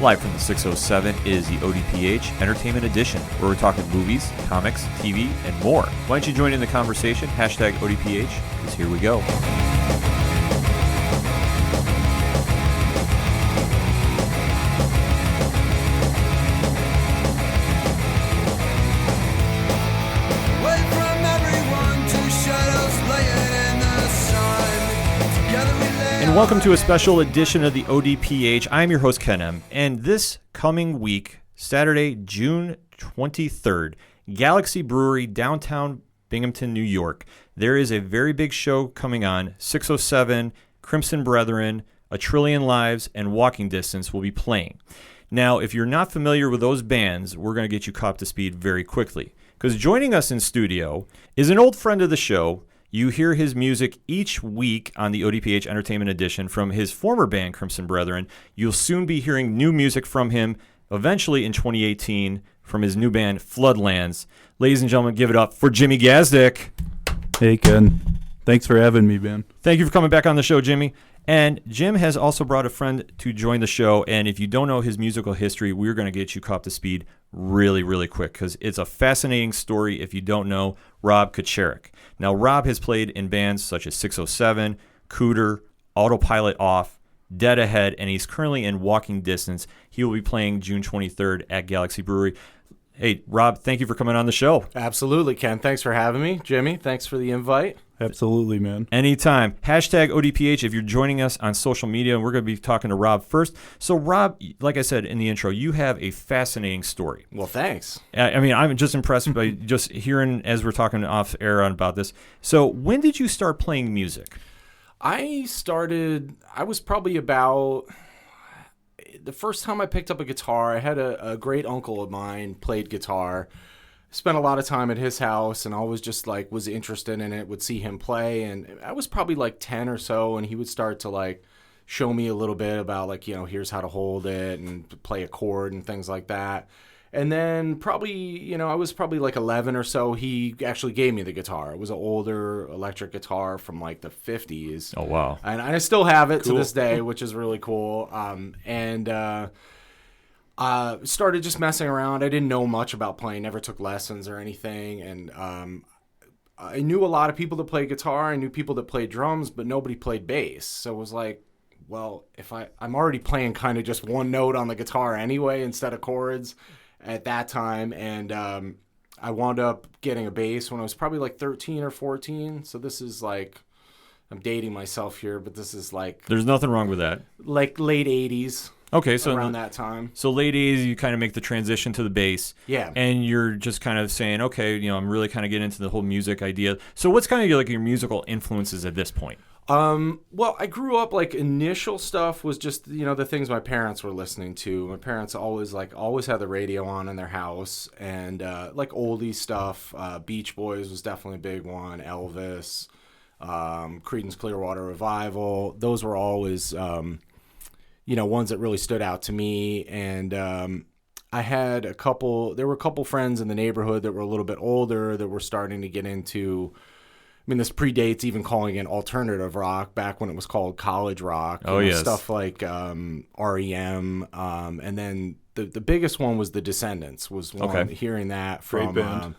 Live from the 607 is the ODPH Entertainment Edition, where we're talking movies, comics, TV, and more. Why don't you join in the conversation? Hashtag ODPH, because here we go. And welcome to a special edition of the ODPH. I'm your host, Ken M. And this coming week, Saturday, June 23rd, Galaxy Brewery, downtown Binghamton, New York. There is a very big show coming on. 607, Crimson Brethren, A Trillion Lives, and Walking Distance will be playing. Now, if you're not familiar with those bands, we're going to get you caught up to speed very quickly. Because joining us in studio is an old friend of the show. You hear his music each week on the ODPH Entertainment Edition from his former band, Crimson Brethren. You'll soon be hearing new music from him, eventually in 2018, from his new band, Floodlands. Ladies and gentlemen, give it up for Jimmy Gazdick. Hey, Ken. Thanks for having me, Ben. Thank you for coming back on the show, Jimmy. And Jim has also brought a friend to join the show. And if you don't know his musical history, we're going to get you caught up to speed really, really quick because it's a fascinating story if you don't know Rob Kucharek. Now, Rob has played in bands such as 607, Cooter, Autopilot Off, Dead Ahead, and he's currently in Walking Distance. He will be playing June 23rd at Galaxy Brewery. Hey, Rob, thank you for coming on the show. Absolutely, Ken. Thanks for having me. Jimmy, thanks for the invite. Absolutely, man. Anytime. Hashtag ODPH if you're joining us on social media, and we're going to be talking to Rob first. So, Rob, like I said in the intro, you have a fascinating story. Well, thanks. I mean, I'm just impressed by just hearing as we're talking off air about this. So, when did you start playing music? I was probably about... The first time I picked up a guitar, I had a great uncle of mine played guitar. Spent a lot of time at his house and always just like was interested in it, would see him play. And I was probably like 10 or so, and he would start to like show me a little bit about like, here's how to hold it and play a chord and things like that. And then probably, I was probably like 11 or so, he actually gave me the guitar. It was an older electric guitar from like the 50s. Oh, wow. And I still have it Cool. to this day, which is really cool. Started just messing around. I didn't know much about playing, never took lessons or anything. And I knew a lot of people that played guitar. I knew people that played drums, but nobody played bass. So it was like, well, if I'm already playing kind of just one note on the guitar anyway instead of chords at that time. And I wound up getting a bass when I was probably like 13 or 14. So this is like, I'm dating myself here, but this is like... There's nothing wrong with that. Like late 80s. Okay, so around that time. So late 80s, you kind of make the transition to the bass. Yeah. And you're just kind of saying, okay, I'm really kind of getting into the whole music idea. So what's kind of your musical influences at this point? Well, I grew up, like, initial stuff was just, the things my parents were listening to. My parents always had the radio on in their house, and, like, oldie stuff. Beach Boys was definitely a big one. Elvis, Creedence Clearwater Revival. Those were always, ones that really stood out to me. And, I had there were a couple friends in the neighborhood that were a little bit older that were starting to get into... this predates even calling it alternative rock back when it was called college rock. Oh, yes. Stuff like REM. And then the biggest one was The Descendants was one. Okay. Hearing that Great band.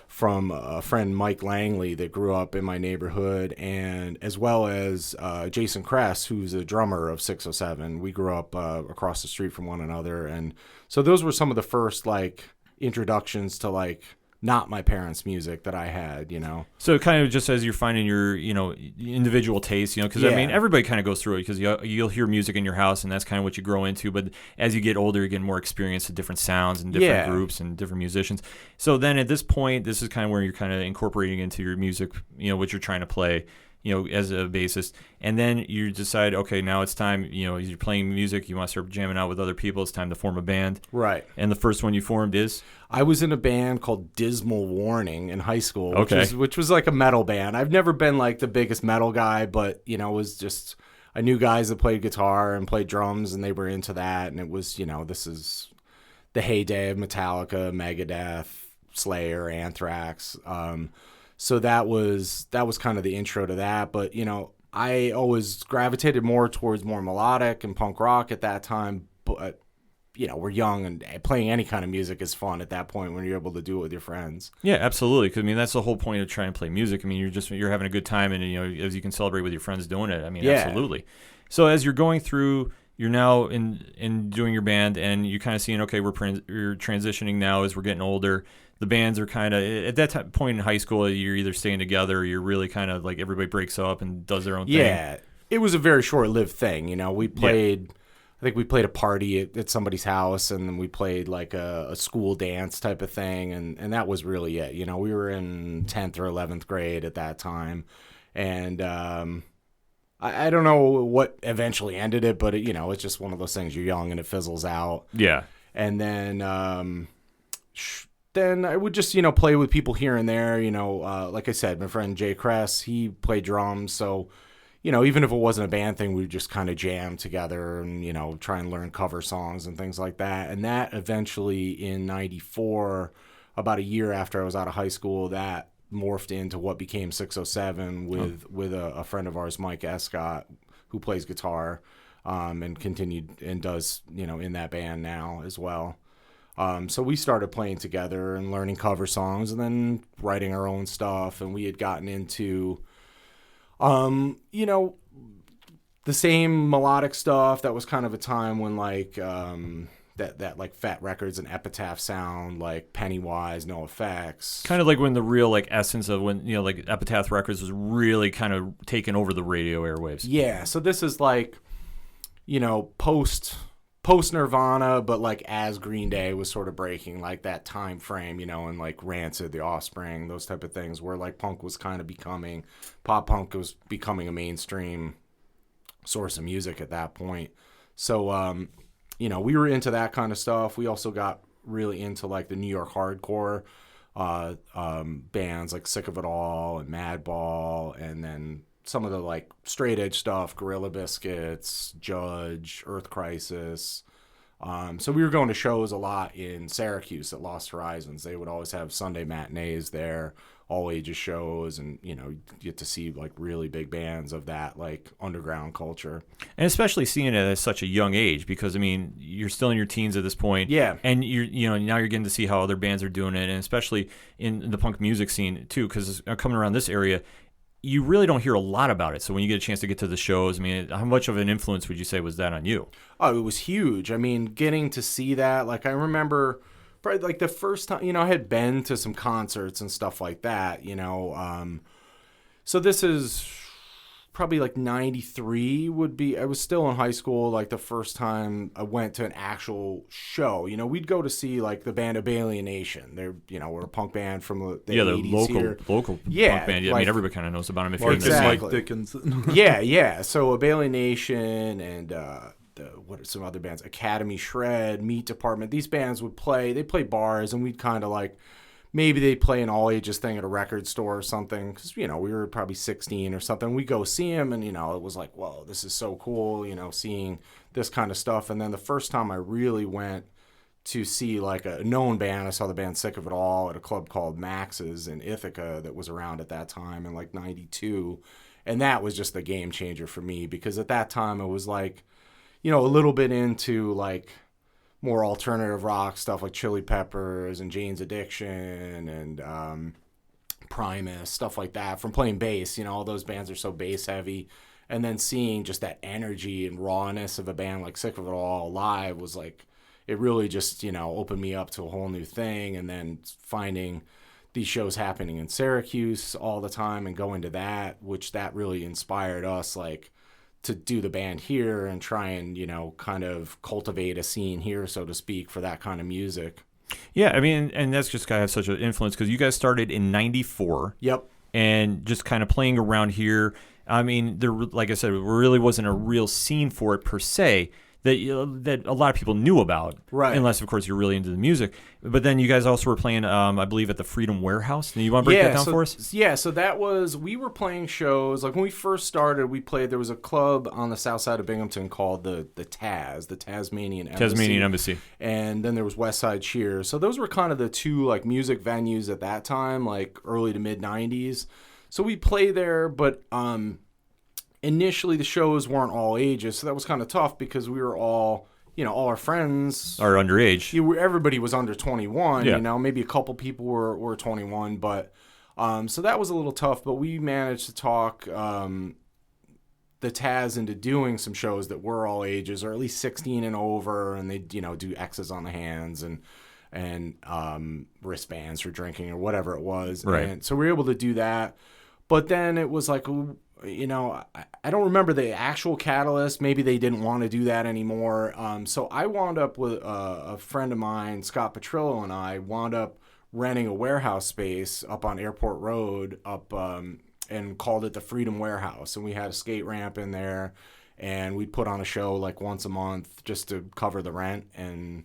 from a friend, Mike Langley, that grew up in my neighborhood, and as well as Jason Kress, who's a drummer of 607. We grew up across the street from one another. And so those were some of the first like introductions to like not my parents' music that I had, So kind of just as you're finding your, individual taste, because Yeah. Everybody kind of goes through it because you'll hear music in your house and that's kind of what you grow into. But as you get older, you get more experience with different sounds and different groups and different musicians. So then at this point, this is kind of where you're kind of incorporating into your music, what you're trying to play, as a bassist. And then you decide, okay, now it's time, you're playing music, you want to start jamming out with other people, it's time to form a band. Right. And the first one you formed is? I was in a band called Dismal Warning in high school, Okay. which was like a metal band. I've never been like the biggest metal guy, but, it was just, I knew guys that played guitar and played drums, and they were into that. And it was, this is the heyday of Metallica, Megadeth, Slayer, Anthrax. So that was kind of the intro to that. But, I always gravitated more towards more melodic and punk rock at that time. But we're young and playing any kind of music is fun at that point when you're able to do it with your friends. Yeah, absolutely. Because I mean, that's the whole point of trying to play music. I mean, you're having a good time, and as you can celebrate with your friends doing it. I mean, Yeah. absolutely. So as you're going through, you're now in doing your band, and you're kind of seeing, okay, we're transitioning now as we're getting older. The bands are kind of at that point in high school, you're either staying together, or you're really kind of like everybody breaks up and does their own thing. Yeah, it was a very short-lived thing. We played. I think we played a party at somebody's house, and then we played like a school dance type of thing, and that was really it. We were in 10th or 11th grade at that time, and I don't know what eventually ended it, but it's just one of those things. You're young and it fizzles out. Yeah. And then I would just play with people here and there. Like I said, my friend Jay Kress, he played drums, so. Even if it wasn't a band thing, we would just kind of jam together and, try and learn cover songs and things like that. And that eventually in 94, about a year after I was out of high school, that morphed into what became 607 with a friend of ours, Mike Escott, who plays guitar and continued and does, in that band now as well. So we started playing together and learning cover songs and then writing our own stuff. And we had gotten into... the same melodic stuff. That was kind of a time when like that like Fat Records and Epitaph sound, like Pennywise, No Effects. Kind of like when the real like essence of when like Epitaph Records was really kind of taking over the radio airwaves. Yeah, so this is like post Nirvana, but like as Green Day was sort of breaking like that time frame, and like Rancid, The Offspring, those type of things, where like punk was kind of pop punk was becoming a mainstream source of music at that point. So, we were into that kind of stuff. We also got really into like the New York hardcore bands like Sick of It All and Madball, and then some of the like straight edge stuff, Gorilla Biscuits, Judge, Earth Crisis. So we were going to shows a lot in Syracuse at Lost Horizons. They would always have Sunday matinees there, all ages shows, and you get to see like really big bands of that like underground culture. And especially seeing it at such a young age, because I mean you're still in your teens at this point. Yeah. And now you're getting to see how other bands are doing it, and especially in the punk music scene too, because coming around this area, you really don't hear a lot about it. So when you get a chance to get to the shows, I mean, how much of an influence would you say was that on you? Oh, it was huge. I mean, getting to see that, like I remember probably like the first time, I had been to some concerts and stuff like that, so this is probably like 93 would be, I was still in high school, like the first time I went to an actual show. We'd go to see like the band Alienation. They're, we're a punk band from the 80s here. local punk band. Yeah, like, I mean, everybody kind of knows about them if you're exactly. Mike Dickinson. yeah. So Alienation and what are some other bands? Academy Shred, Meat Department. These bands would play. They play bars, and we'd kind of like, maybe they'd play an all ages thing at a record store or something, because we were probably 16 or something. We go see them, and it was like, whoa, this is so cool, seeing this kind of stuff. And then the first time I really went to see like a known band, I saw the band Sick of It All at a club called Max's in Ithaca that was around at that time in like 92, and that was just the game changer for me, because at that time it was like, a little bit into like more alternative rock stuff like Chili Peppers and Jane's Addiction and Primus, stuff like that, from playing bass. All those bands are so bass heavy. And then seeing just that energy and rawness of a band like Sick of It All live was like, it really just, opened me up to a whole new thing. And then finding these shows happening in Syracuse all the time and going to that, which that really inspired us, like, to do the band here and try and, kind of cultivate a scene here, so to speak, for that kind of music. Yeah, I mean, and that's just kind of have such an influence, because you guys started in 94. Yep. And just kind of playing around here. I mean, there, like I said, there really wasn't a real scene for it per se that a lot of people knew about, right? Unless, of course, you're really into the music. But then you guys also were playing, I believe, at the Freedom Warehouse. You want to break that down for us? Yeah, so that was, we were playing shows. Like when we first started, there was a club on the south side of Binghamton called the Taz, the Tasmanian Embassy. And then there was West Side Cheers. So those were kind of the two like music venues at that time, like early to mid 90s. So we played there, but initially the shows weren't all ages, so that was kind of tough because we were all all our friends Are underage. everybody was under 21. Yeah. Maybe a couple people were 21, but so that was a little tough. But we managed to talk the Taz into doing some shows that were all ages, or at least 16 and over, and they do X's on the hands and wristbands for drinking or whatever it was. Right. And so we were able to do that. But then it was like, I don't remember the actual catalyst. Maybe they didn't want to do that anymore. So I wound up with a friend of mine, Scott Petrillo, and I wound up renting a warehouse space up on Airport Road and called it the Freedom Warehouse. And we had a skate ramp in there, and we'd put on a show like once a month just to cover the rent. And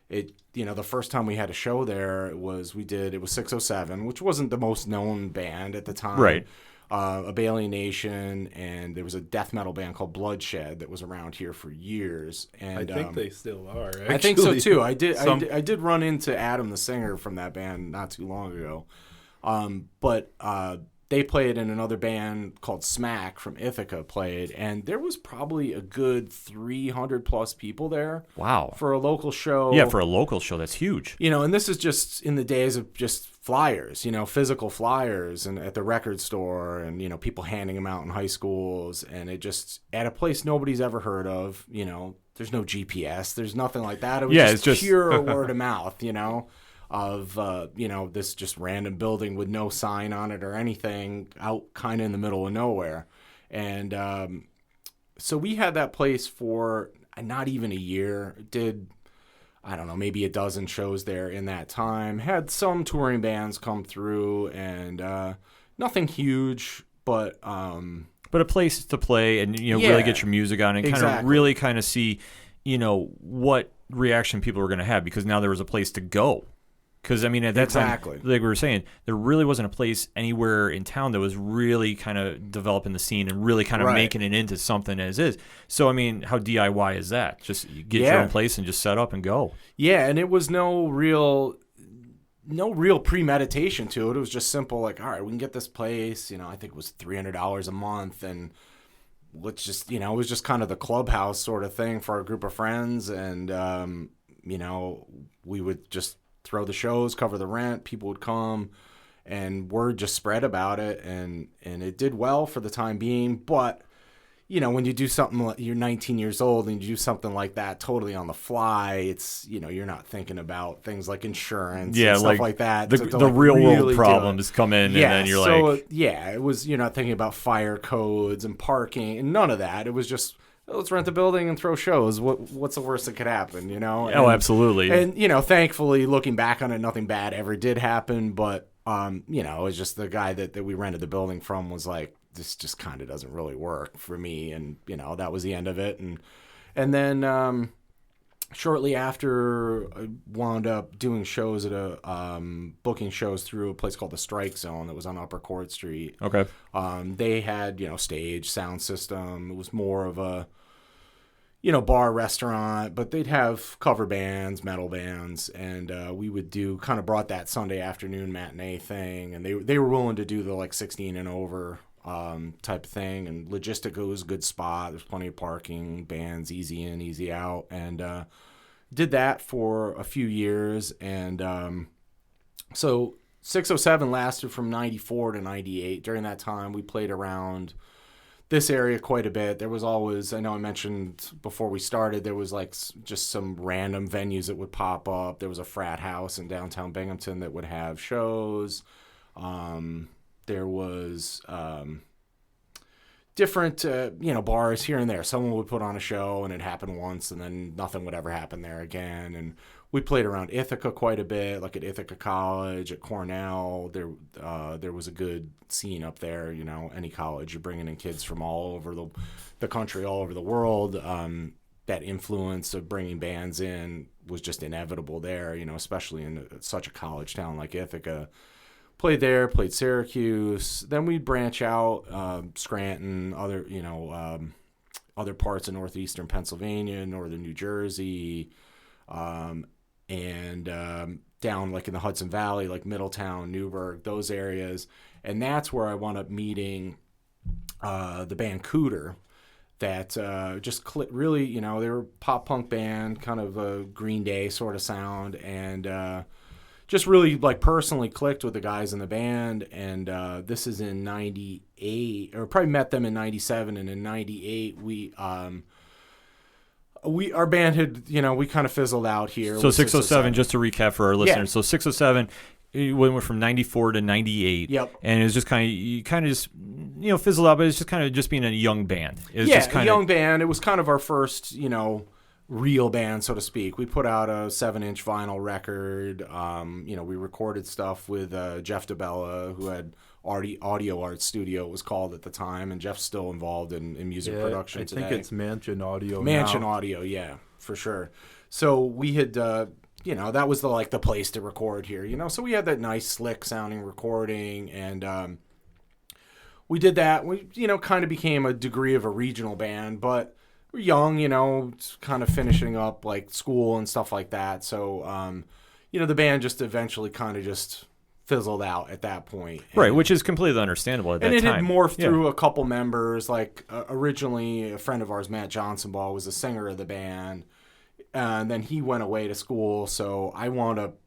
it, the first time we had a show there, it was 607, which wasn't the most known band at the time. Right. A Balian Nation, and there was a death metal band called Bloodshed that was around here for years. And I think they still are. Actually. I think so too. I did run into Adam, the singer from that band, not too long ago. But they played in another band called Smack from Ithaca played, and there was probably a good 300 plus people there. Wow. For a local show. Yeah, for a local show, that's huge. And this is just in the days of just flyers, physical flyers, and at the record store, and people handing them out in high schools, and it just at a place nobody's ever heard of. There's no GPS, there's nothing like that. It was it's just pure word of mouth, of this just random building with no sign on it or anything, out kind of in the middle of nowhere. And so we had that place for not even a year. Did, I don't know, maybe a dozen shows there in that time. Had some touring bands come through, and nothing huge, but a place to play and really get your music on and kind of really kind of see what reaction people were going to have, because now there was a place to go. Because, at that time, like we were saying, there really wasn't a place anywhere in town that was really kind of developing the scene and really kind of making it into something as is. So, how DIY is that? Just get your own place and just set up and go. Yeah, and it was no real premeditation to it. It was just simple, like, all right, we can get this place. I think it was $300 a month, and let's just, it was just kind of the clubhouse sort of thing for our group of friends. And, we would just throw the shows, cover the rent, people would come, and word just spread about it, and it did well for the time being. But when you do something, you're 19 years old and you do something like that totally on the fly, it's you're not thinking about things like insurance and stuff like that. The real world problems come in, and then you're it was, you're not thinking about fire codes and parking and none of that. It was just, let's rent a building and throw shows. What's the worst that could happen, absolutely. And, thankfully, looking back on it, nothing bad ever did happen. But, it was just the guy that we rented the building from was like, this just kind of doesn't really work for me. And, that was the end of it. And then shortly after, I wound up doing shows at booking shows through a place called the Strike Zone that was on Upper Court Street. Okay. They had, stage, sound system. It was more of a, bar, restaurant, but they'd have cover bands, metal bands, and we would brought that Sunday afternoon matinee thing, and they were willing to do the like 16 and over type of thing, and Logistica was a good spot. There's plenty of parking, bands, easy in, easy out, and did that for a few years. And so 607 lasted from 94 to 98. During that time, we played around this area quite a bit. There was always, I know I mentioned before we started, there was like just some random venues that would pop up. There was a frat house in downtown Binghamton that would have shows. There was different, bars here and there. Someone would put on a show and it happened once and then nothing would ever happen there again. And we played around Ithaca quite a bit, like at Ithaca College, at Cornell. There was a good scene up there. Any college, you're bringing in kids from all over the country, all over the world. That influence of bringing bands in was just inevitable there, especially in such a college town like Ithaca. Played there, played Syracuse. Then we'd branch out, Scranton, other parts of northeastern Pennsylvania, northern New Jersey, and down like in the Hudson Valley, like Middletown, Newburgh, those areas. And that's where I wound up meeting the band Cooter that just really, you know, they were a pop punk band, kind of a Green Day sort of sound, and just really like personally clicked with the guys in the band. And this is in 98, or probably met them in 97, and in 98 our band had, you know, we kind of fizzled out here. So 607, just to recap for our listeners. Yeah. So 607, it went from 94 to 98. Yep. And it was just you kind of just, you know, fizzled out, but it's just kind of just being a young band. It was just a young band. It was kind of our first, you know, real band, so to speak. We put out a 7-inch vinyl record. You know, we recorded stuff with Jeff DeBella, who had Audio Art Studio, it was called at the time, and Jeff's still involved in music production today. I think it's Mansion Audio Mansion now. Audio, yeah, for sure. So we had, you know, that was the place to record here, you know. So we had that nice, slick sounding recording, and we did that. We, you know, kind of became a degree of a regional band, but we're young, you know, kind of finishing up like school and stuff like that. So, you know, the band just eventually kind of just fizzled out at that point. Right, which is completely understandable at that time. And it had morphed through a couple members. Like originally, a friend of ours, Matt Johnsonball, was the singer of the band. And then he went away to school, so I wound up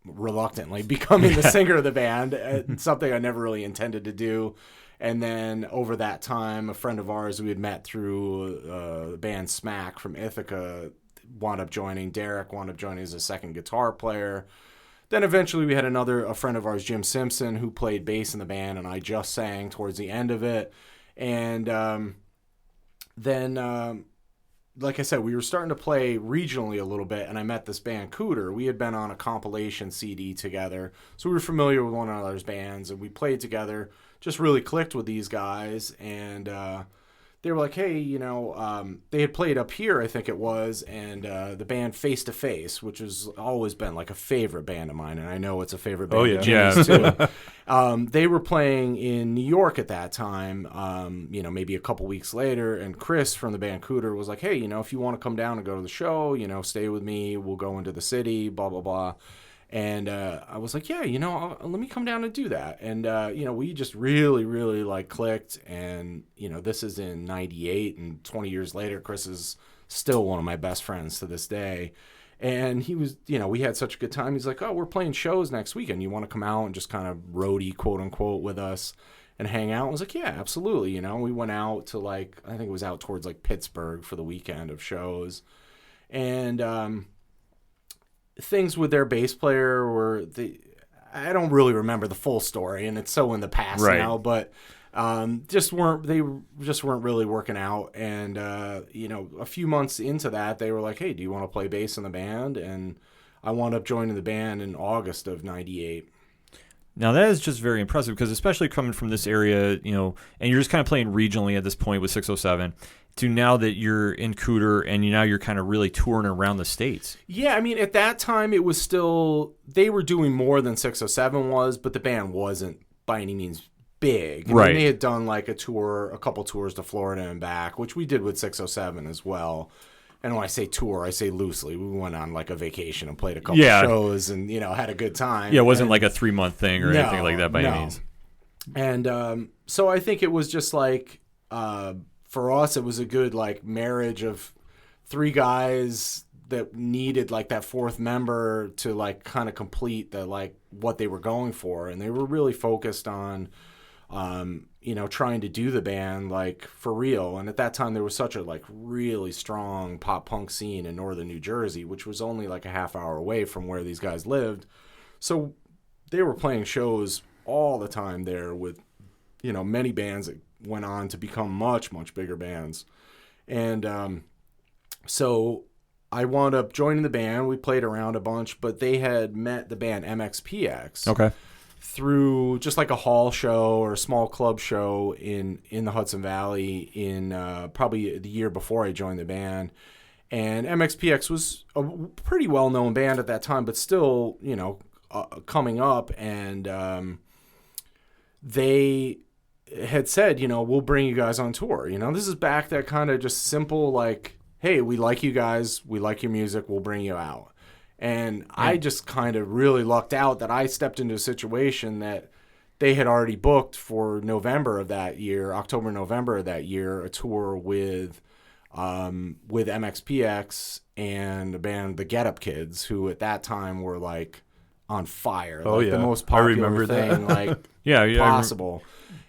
reluctantly becoming the singer of the band, something I never really intended to do. And then over that time, a friend of ours we had met through the band Smack from Ithaca wound up joining. Derek wound up joining as a second guitar player. Then eventually we had a friend of ours, Jim Simpson, who played bass in the band, and I just sang towards the end of it. And then, like I said, we were starting to play regionally a little bit, and I met this band, Cooter. We had been on a compilation CD together, so we were familiar with one another's bands, and we played together, just really clicked with these guys, and they were like, hey, you know, they had played up here, I think it was, and the band Face to Face, which has always been like a favorite band of mine, and I know it's a favorite band of Jimmy's too. They were playing in New York at that time, you know, maybe a couple weeks later, and Chris from the band Cooter was like, hey, you know, if you want to come down and go to the show, you know, stay with me, we'll go into the city, blah, blah, blah. And I was like, yeah, you know, let me come down and do that. And, you know, we just really, really like clicked. And, you know, this is in 98, and 20 years later, Chris is still one of my best friends to this day. And he was, you know, we had such a good time. He's like, oh, we're playing shows next weekend. You want to come out and just kind of roadie, quote unquote, with us and hang out? I was like, yeah, absolutely. You know, we went out to like, I think it was out towards like Pittsburgh for the weekend of shows. And, things with their bass player were I don't really remember the full story, and it's so in the past now, but just weren't really working out. And you know, a few months into that, they were like, hey, do you want to play bass in the band? And I wound up joining the band in August of 98. Now that is just very impressive, because especially coming from this area, you know, and you're just kind of playing regionally at this point with 607, to now that you're in Cooter and now you're kind of really touring around the States. Yeah, I mean, at that time it was still, they were doing more than 607 was, but the band wasn't by any means big. I mean, they had done like a couple tours to Florida and back, which we did with 607 as well. And when I say tour, I say loosely. We went on like a vacation and played a couple shows and, you know, had a good time. Yeah, it wasn't like a 3-month thing or anything like that by any means. And so I think it was just like, for us, it was a good like marriage of three guys that needed like that fourth member to like kind of complete the like what they were going for. And they were really focused on you know, trying to do the band like for real. And at that time there was such a like really strong pop punk scene in northern New Jersey, which was only like a half hour away from where these guys lived. So they were playing shows all the time there with, you know, many bands that went on to become much, much bigger bands. And so I wound up joining the band. We played around a bunch, but they had met the band MXPX. Okay. Through just like a hall show or a small club show in the Hudson Valley in probably the year before I joined the band. And MXPX was a pretty well-known band at that time, but still, you know, coming up. And they had said, you know, we'll bring you guys on tour. You know, this is back that kind of just simple like, hey, we like you guys, we like your music, we'll bring you out. And I just kind of really lucked out that I stepped into a situation that they had already booked for November of that year, October, November of that year, a tour with MXPX and the band The Get Up Kids, who at that time were like on fire, like the most popular thing possible.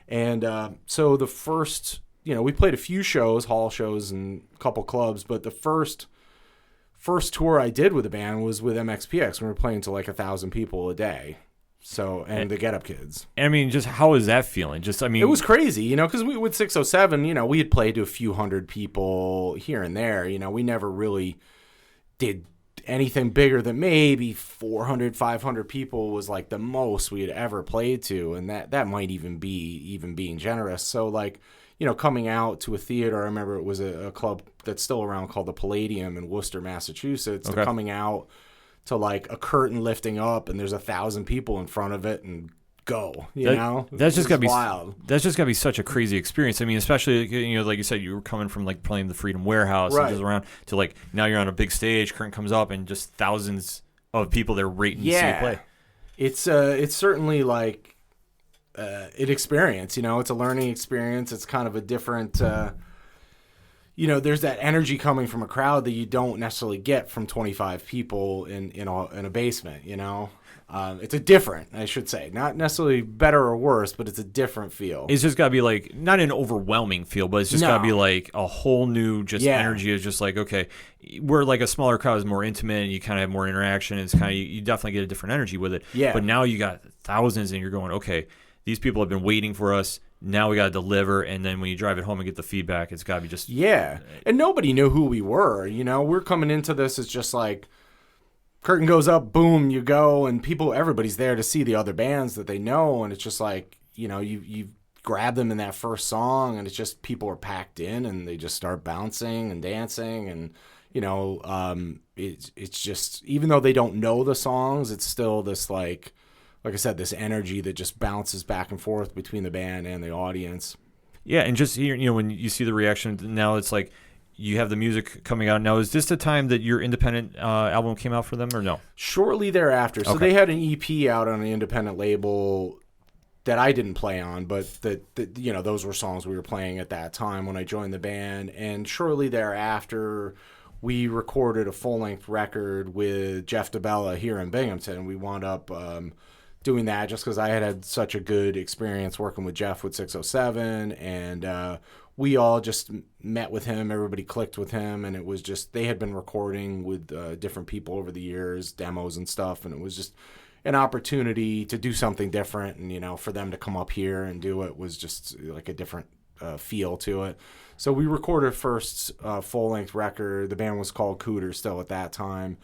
And so the first, we played a few shows, hall shows, and a couple clubs, but the first tour I did with the band was with MXPX. We were playing to like 1,000 people a day. So, and the Get Up Kids. I mean, just how is that feeling? It was crazy, because we with 607, we had played to a few hundred people here and there. We never really did anything bigger than maybe 400, 500 people was like the most we had ever played to, and that might even being generous. So, like, coming out to a theater, I remember it was a club that's still around called the Palladium in Worcester, Massachusetts. Okay. Coming out to like a curtain lifting up and there's 1,000 people in front of it and go, that's just gotta be wild. That's just gotta be such a crazy experience. I mean, especially, like you said, you were coming from like playing the Freedom Warehouse and just around to like now you're on a big stage, curtain comes up and just thousands of people there waiting to see you play. It's certainly like an experience, it's a learning experience. It's kind of a different there's that energy coming from a crowd that you don't necessarily get from 25 people in a basement, It's a different, I should say, not necessarily better or worse, but it's a different feel. It's just got to be like, not an overwhelming feel, but it's just got to be like a whole new energy. It's just like, okay, where like a smaller crowd is more intimate and you kind of have more interaction. It's kind of, you definitely get a different energy with it. Yeah. But now you got thousands and you're going, okay, these people have been waiting for us. Now we got to deliver, and then when you drive it home and get the feedback, it's got to be just... Yeah, and nobody knew who we were, We're coming into this as just like, curtain goes up, boom, you go, and everybody's there to see the other bands that they know, and it's just like, you grab them in that first song, and it's just people are packed in, and they just start bouncing and dancing, and, it's just, even though they don't know the songs, it's still this like I said, this energy that just bounces back and forth between the band and the audience. Yeah, and just here, when you see the reaction, now it's like you have the music coming out. Now, is this the time that your independent album came out for them, or no? Shortly thereafter. So they had an EP out on an independent label that I didn't play on, but that those were songs we were playing at that time when I joined the band. And shortly thereafter, we recorded a full-length record with Jeff DeBella here in Binghamton. We wound up... doing that just because I had such a good experience working with Jeff with 607, and we all just met with him. Everybody clicked with him, and it was just, they had been recording with different people over the years, demos and stuff, and it was just an opportunity to do something different, and for them to come up here and do it was just like a different feel to it. So we recorded first full-length record. The band was called Cooter still at that time.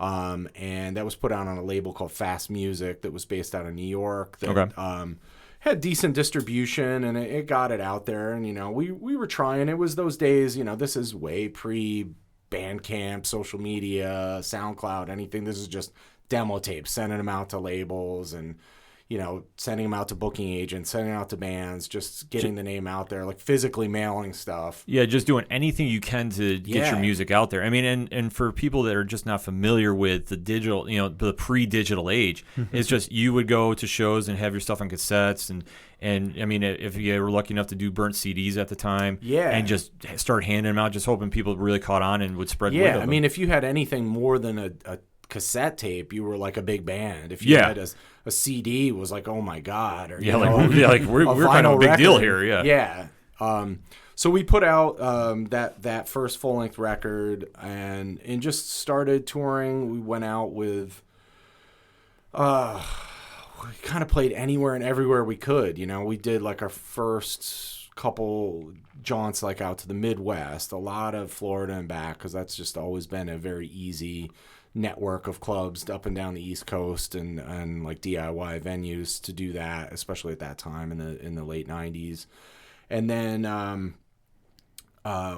And that was put out on a label called Fast Music that was based out of New York that had decent distribution, and it got it out there. And, we were trying. It was those days, this is way pre-Bandcamp, social media, SoundCloud, anything. This is just demo tapes, sending them out to labels and, sending them out to booking agents, sending out to bands, just getting the name out there, like physically mailing stuff. Yeah, just doing anything you can to get your music out there. I mean, and for people that are just not familiar with the digital, the pre-digital age, it's just you would go to shows and have your stuff on cassettes and I mean, if you were lucky enough to do burnt CDs at the time, and just start handing them out, just hoping people really caught on and would spread the word. Yeah, I mean, if you had anything more than a cassette tape, you were like a big band. If you had a CD, it was like, oh my god, or we're kind of a big deal here. So we put out that first full length record and just started touring. We went out with we kind of played anywhere and everywhere we could. We did like our first couple jaunts like out to the Midwest, a lot of Florida and back, because that's just always been a very easy network of clubs up and down the East Coast and like DIY venues to do that, especially at that time in the late 90s. And then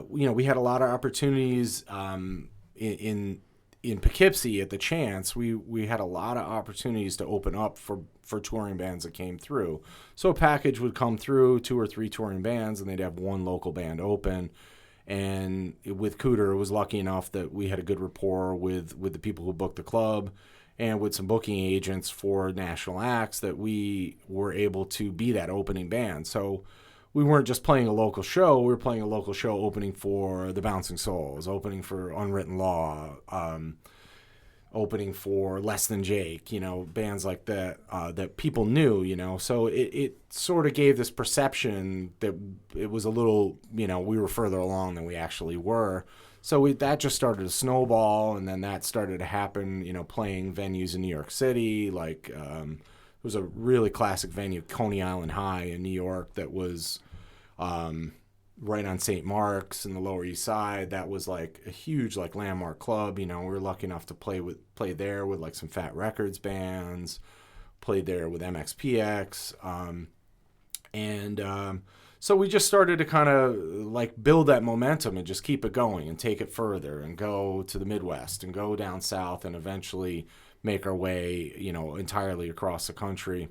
we had a lot of opportunities in Poughkeepsie at the Chance. We had a lot of opportunities to open up for touring bands that came through. So a package would come through, 2 or 3 touring bands, and they'd have one local band open. And with Cooter, it was lucky enough that we had a good rapport with the people who booked the club and with some booking agents for national acts that we were able to be that opening band. So we weren't just playing a local show. We were playing a local show opening for the Bouncing Souls, opening for Unwritten Law, opening for Less Than Jake, bands like that that people knew, So it sort of gave this perception that it was a little, we were further along than we actually were. So that just started to snowball, and then that started to happen, playing venues in New York City. Like it was a really classic venue, Coney Island High in New York, that was right on St. Mark's in the Lower East Side. That was like a huge landmark club. We were lucky enough to play there with like some Fat Records bands, played there with MXPX, so we just started to kind of build that momentum and just keep it going and take it further and go to the Midwest and go down south and eventually make our way, entirely across the country.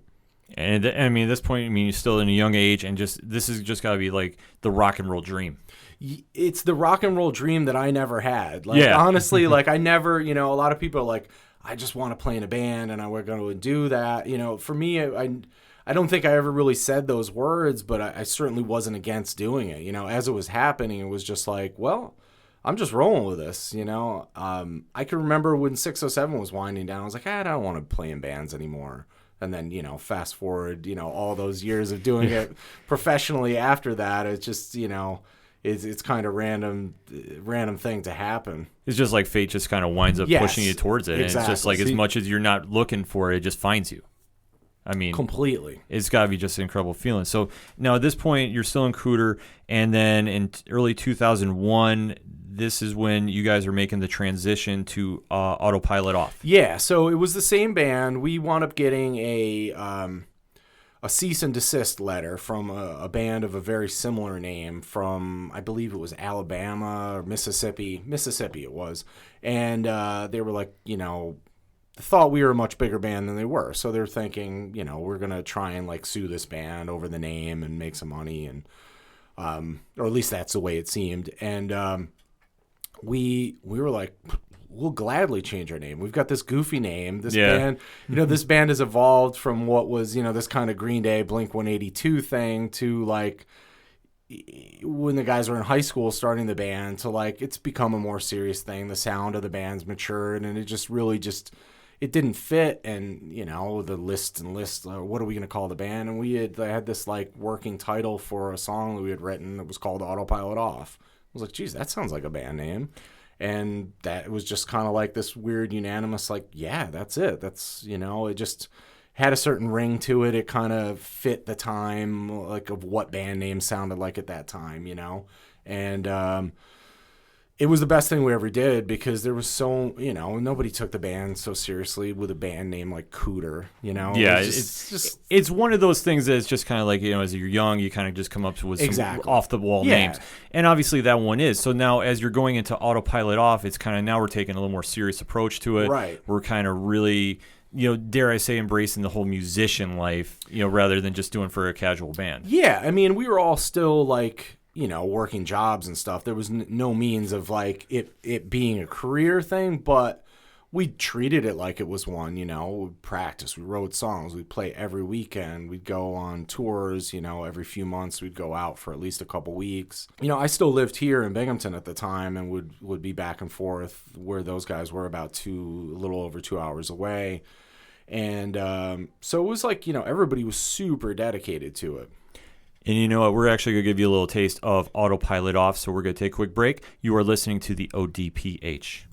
And at this point, you're still in a young age, and this has just got to be like the rock and roll dream. It's the rock and roll dream that I never had. Honestly, I never, a lot of people are like, I just want to play in a band and we're going to do that. For me, I don't think I ever really said those words, but I certainly wasn't against doing it. As it was happening, it was just like, well, I'm just rolling with this, I can remember when 607 was winding down, I was like, I don't want to play in bands anymore. And then, fast forward, all those years of doing it professionally after that, it's just, it's kind of random thing to happen. It's just like fate just kind of winds up pushing you towards it. Exactly. And it's just like as much as you're not looking for it, it just finds you. Completely. It's got to be just an incredible feeling. So now at this point, you're still in Cooter, and then in early 2001, this is when you guys are making the transition to Autopilot Off. Yeah, so it was the same band. We wound up getting a cease and desist letter from a band of a very similar name from, I believe it was Alabama or Mississippi it was. And they were like, thought we were a much bigger band than they were. So they're thinking, we're going to try and sue this band over the name and make some money. And or at least that's the way it seemed. And we were like, we'll gladly change our name. We've got this goofy name. This band, this band has evolved from what was, this kind of Green Day, Blink-182 thing to when the guys were in high school starting the band to it's become a more serious thing. The sound of the band's matured, and it just really it didn't fit. And, the lists, what are we going to call the band? And I had this working title for a song that we had written that was called Autopilot Off. I was like, geez, that sounds like a band name. And that was just kind of this weird unanimous, yeah, that's it. That's, it just had a certain ring to it. It kind of fit the time, of what band names sounded like at that time, And it was the best thing we ever did because there was so, nobody took the band so seriously with a band name like Cooter, Yeah, it's one of those things that it's just kind of as you're young, you kind of just come up with some off-the-wall names. And obviously that one is. So now as you're going into Autopilot Off, it's kind of now we're taking a little more serious approach to it. Right. We're kind of really, dare I say, embracing the whole musician life, rather than just doing for a casual band. Yeah, we were all still working jobs and stuff. There was no means of it being a career thing, but we treated it like it was one. We'd practice, we wrote songs, we'd play every weekend, we'd go on tours, every few months we'd go out for at least a couple weeks. I still lived here in Binghamton at the time and would be back and forth where those guys were about a little over 2 hours away. And so it was everybody was super dedicated to it. And you know what? We're actually going to give you a little taste of Autopilot Off, so we're going to take a quick break. You are listening to the ODPH.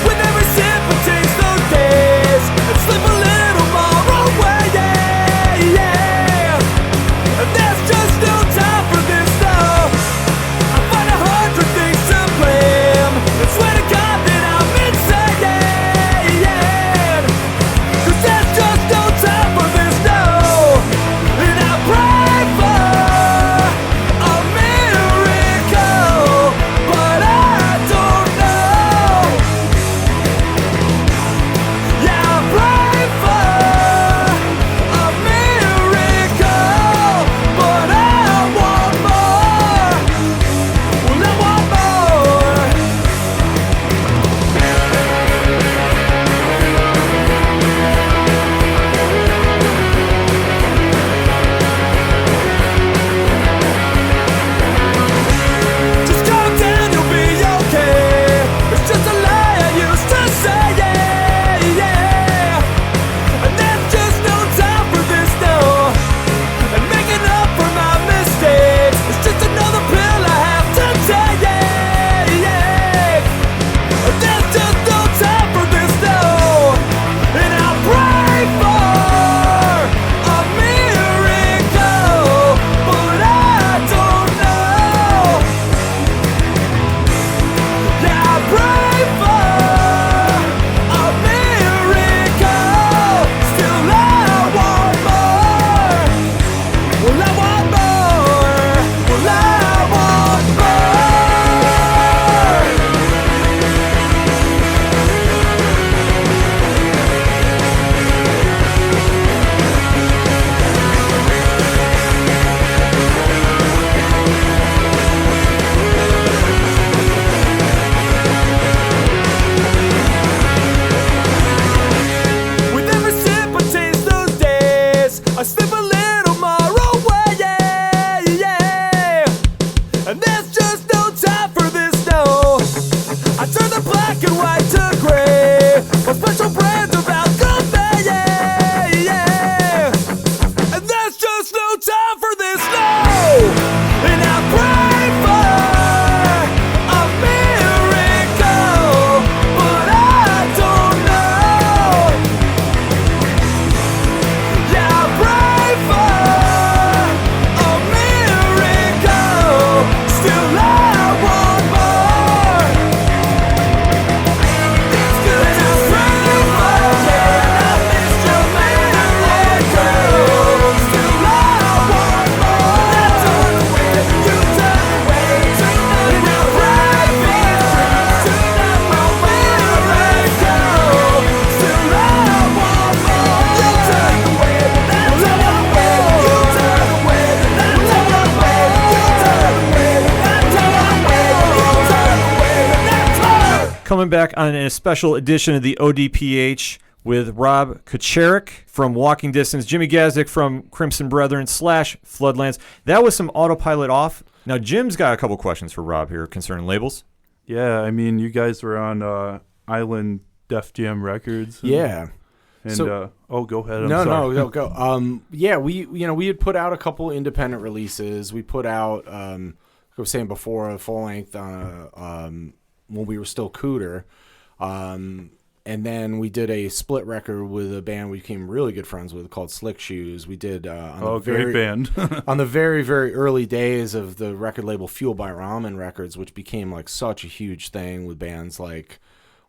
With every sip I taste those days, and slip coming back on a special edition of the ODPH with Rob Kucharek from Walking Distance, Jimmy Gazdick from Crimson Brethren / Floodlands. That was some autopilot off. Now, Jim's got a couple questions for Rob here concerning labels. Yeah, I mean, you guys were on Island Def Jam Records. Yeah. And So- go ahead. No, go. Yeah, we had put out a couple independent releases. We put out, I was saying before, a full length when we were still Cooter. And then we did a split record with a band we became really good friends with called Slick Shoes. We did Great band. on the very, very early days of the record label Fueled by Ramen Records, which became like such a huge thing with bands like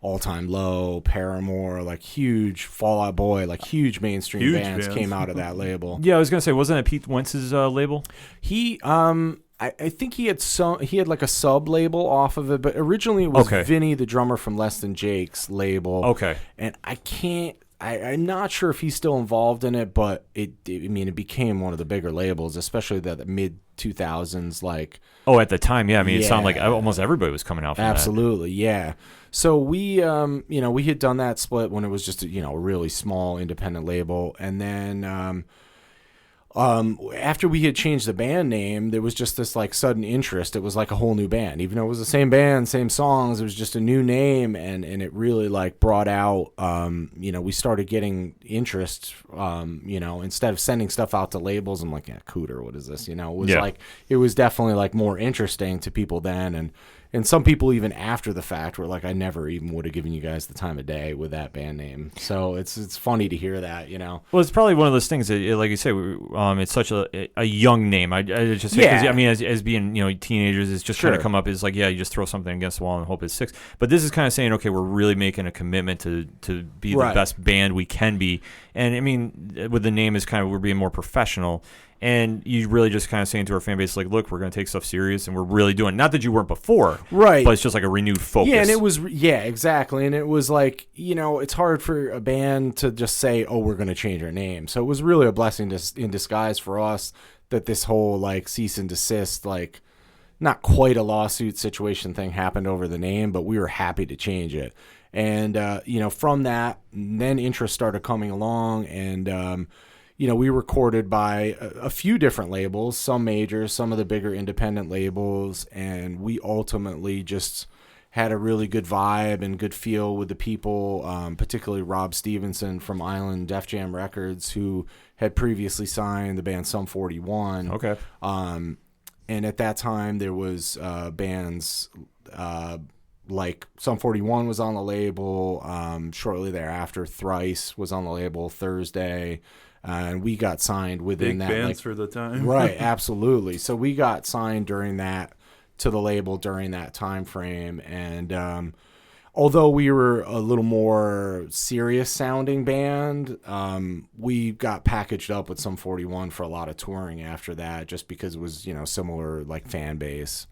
All Time Low, Paramore, like huge Fall Out Boy, like huge mainstream Huge bands came out of that label. Yeah, I was going to say, wasn't it Pete Wentz's label? He, I think he had like a sub label off of it, but originally it was Okay. Vinny, the drummer from Less Than Jake's label. Okay. And I'm not sure if he's still involved in it, but it became one of the bigger labels, especially the mid 2000s, like. Oh, at the time, yeah. I mean, it sounded like Yeah. almost everybody was coming out from Absolutely, yeah. So we, we had done that split when it was just a really small independent label, and then after we had changed the band name, there was just this like sudden interest. It was like a whole new band, even though it was the same band, same songs. It was just a new name, and it really like brought out. We started getting interest. Instead of sending stuff out to labels, I'm like, yeah, Cooter, what is this? It was like it was definitely like more interesting to people then, and some people even after the fact were like, I never even would have given you guys the time of day with that band name. So it's funny to hear that, Well, it's probably one of those things that, like you say, it's such a young name. I just say, 'cause, Yeah. I mean, as being teenagers, it's just kind of Sure. come up as like, yeah, you just throw something against the wall and hope it sticks. But this is kind of saying, okay, we're really making a commitment to be the Right. best band we can be. And I mean, with the name is kind of we're being more professional. And you really just kind of saying to our fan base, like, look, we're going to take stuff serious, and we're really doing. Not that you weren't before, Right. But it's just like a renewed focus. Yeah, and it was exactly, and it was like it's hard for a band to just say, "Oh, we're going to change our name." So it was really a blessing in disguise for us that this whole like cease and desist, like not quite a lawsuit situation thing happened over the name, but we were happy to change it. And from that, then interest started coming along, and we recorded by a few different labels, some majors, some of the bigger independent labels, and we ultimately just had a really good vibe and good feel with the people, particularly Rob Stevenson from Island Def Jam Records, who had previously signed the band Sum 41. Okay. And at that time, there was bands like Sum 41 was on the label. Shortly thereafter, Thrice was on the label, Thursday. And we got signed within Big that. bands for the time. Right, absolutely. So we got signed to the label during that time frame. And although we were a little more serious sounding band, we got packaged up with Sum 41 for a lot of touring after that, just because it was, similar like fan base.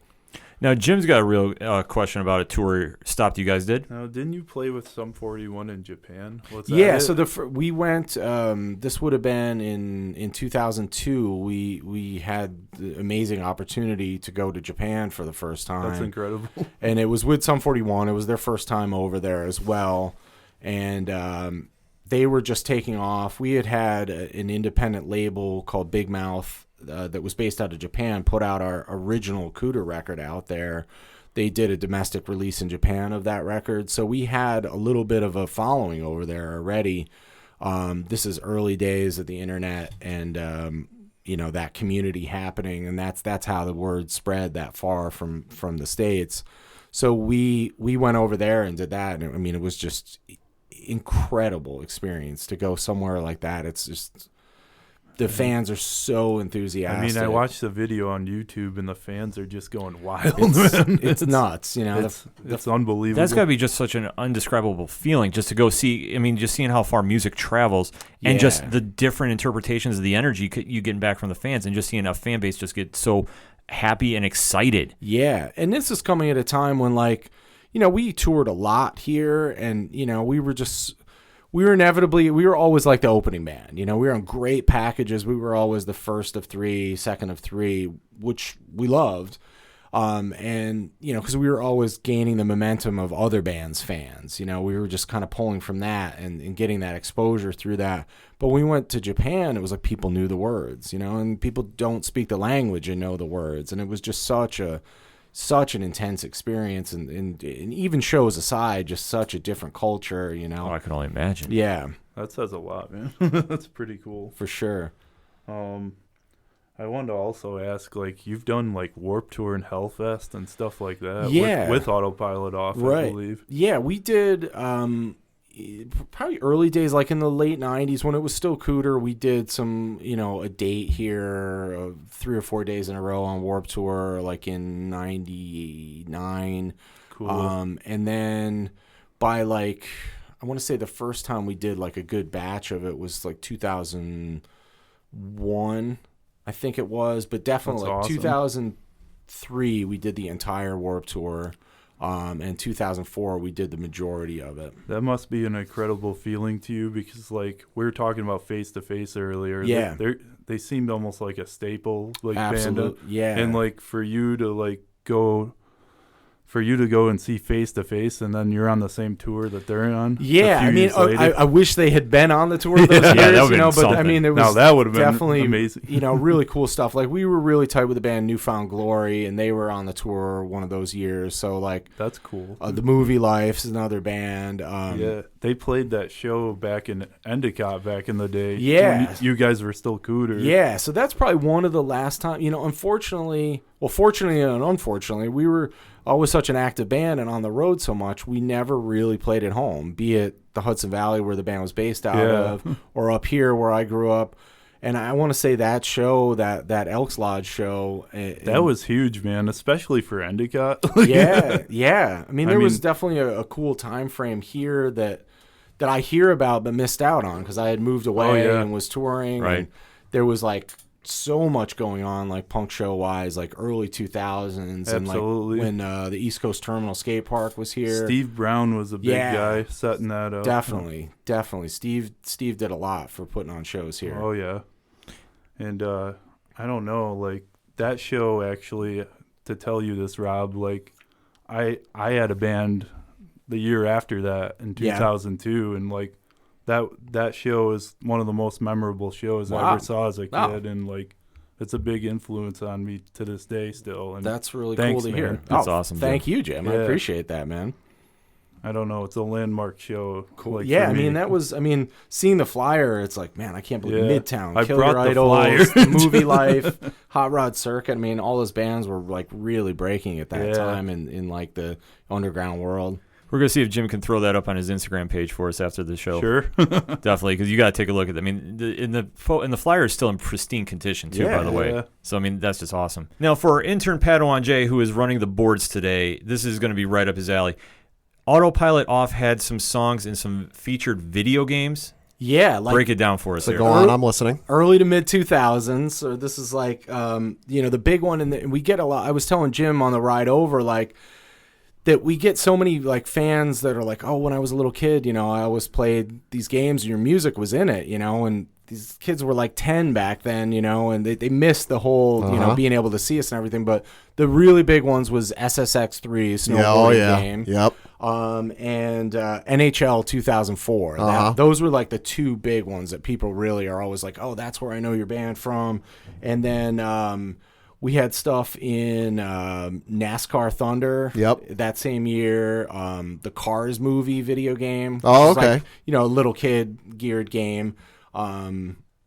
Now, Jim's got a real question about a tour stop you guys did. Now, didn't you play with Sum 41 in Japan? What's that? Yeah, so we went. This would have been in 2002. We had the amazing opportunity to go to Japan for the first time. That's incredible. And it was with Sum 41. It was their first time over there as well, and they were just taking off. We had an independent label called Big Mouth that was based out of Japan put out our original Cooter record out there. They did a domestic release in Japan of that record, so we had a little bit of a following over there already. This is early days of the internet and that community happening, and that's how the word spread that far from the States. So we went over there and did that, and I mean, it was just incredible experience to go somewhere like that. It's just the fans are so enthusiastic. I mean, I watched the video on YouTube, and the fans are just going wild. It's nuts, It's unbelievable. That's got to be just such an undescribable feeling just to go see. I mean, just seeing how far music travels and just the different interpretations of the energy you getting back from the fans, and just seeing a fan base just get so happy and excited. Yeah, and this is coming at a time when, like, we toured a lot here, and we were always like the opening band. We were on great packages. We were always the first of three, second of three, which we loved. And, because we were always gaining the momentum of other bands' fans, we were just kind of pulling from that and getting that exposure through that. But when we went to Japan, it was like people knew the words, and people don't speak the language and know the words. And it was just such an intense experience. And even shows aside, just such a different culture, Oh, I can only imagine. Yeah. That says a lot, man. That's pretty cool. For sure. I wanted to also ask, like, you've done like Warped Tour and Hellfest and stuff like that. Yeah. With Autopilot off, Right. I believe. Yeah, we did probably early days, like in the late 90s when it was still Cooter. We did some, a date here, 3 or 4 days in a row on Warped Tour, like in 99. Cool. And then by like, I want to say the first time we did like a good batch of it was like 2001, I think it was, but definitely That's like awesome. 2003 we did the entire Warped Tour. And 2004 we did the majority of it. That must be an incredible feeling to you because, like, we were talking about Face to Face earlier. Yeah. They seemed almost like a staple, like, Absolute, band. yeah. And, like, for you to go and see Face to Face, and then you're on the same tour that they're on. Yeah, I mean, I wish they had been on the tour those Yeah, years, that would've been but I something. mean, there was Now, that would have been definitely amazing. really cool stuff. Like we were really tight with the band Newfound Glory, and they were on the tour one of those years. So like, That's cool. the Movie Life's another band. Yeah, they played that show back in Endicott back in the day. Yeah. when you guys were still Cooter. Yeah, so that's probably one of the last time. Fortunately and unfortunately, we were always such an active band and on the road so much, we never really played at home, be it the Hudson Valley where the band was based out of, or up here where I grew up. And I want to say that show, that Elks Lodge show, That was huge, man, especially for Endicott. yeah. I mean, there was definitely a cool time frame here that I hear about but missed out on because I had moved away and was touring. Right. And there was like so much going on, like punk show wise, like early 2000s, Absolutely. and like when the East Coast Terminal Skate Park was here. Steve Brown was a big guy setting that up. Definitely. Steve did a lot for putting on shows here. Oh yeah, and I don't know, like that show actually. To tell you this, Rob, like I had a band the year after that in 2002, and like that show is one of the most memorable shows I ever saw as a kid, and like it's a big influence on me to this day still. And that's really thanks, cool to man. hear. That's awesome. Thank you, Jim. I appreciate that, man. I don't know. It's a landmark show. Cool. Like, Yeah, for I mean, me. seeing the flyer, it's like, man, I can't believe Midtown, I Kill brought Your the Idols, flyer. The Movie Life, Hot Rod Circuit. I mean, all those bands were like really breaking at that time in like the underground world. We're going to see if Jim can throw that up on his Instagram page for us after the show. Sure. Definitely, because you got to take a look at it. I mean, the flyer is still in pristine condition, too, by the way. Yeah. So, I mean, that's just awesome. Now, for our intern Padawan Jay, who is running the boards today, this is going to be right up his alley. Autopilot Off had some songs in some featured video games. Yeah, like Break it down for us So here. go on, I'm listening. early to mid 2000s. So this is like, the big one, and we get a lot. I was telling Jim on the ride over, like, that we get so many like fans that are like, oh, when I was a little kid, I always played these games and your music was in it, and these kids were like 10 back then, and they missed the whole, being able to see us and everything. But the really big ones was SSX3 snowboarding game. Yep. And NHL 2004. Those were like the two big ones that people really are always like, oh, that's where I know your band from. And then we had stuff in NASCAR Thunder. Yep. That same year, the Cars movie video game. Oh, which was okay. like, a little kid geared game.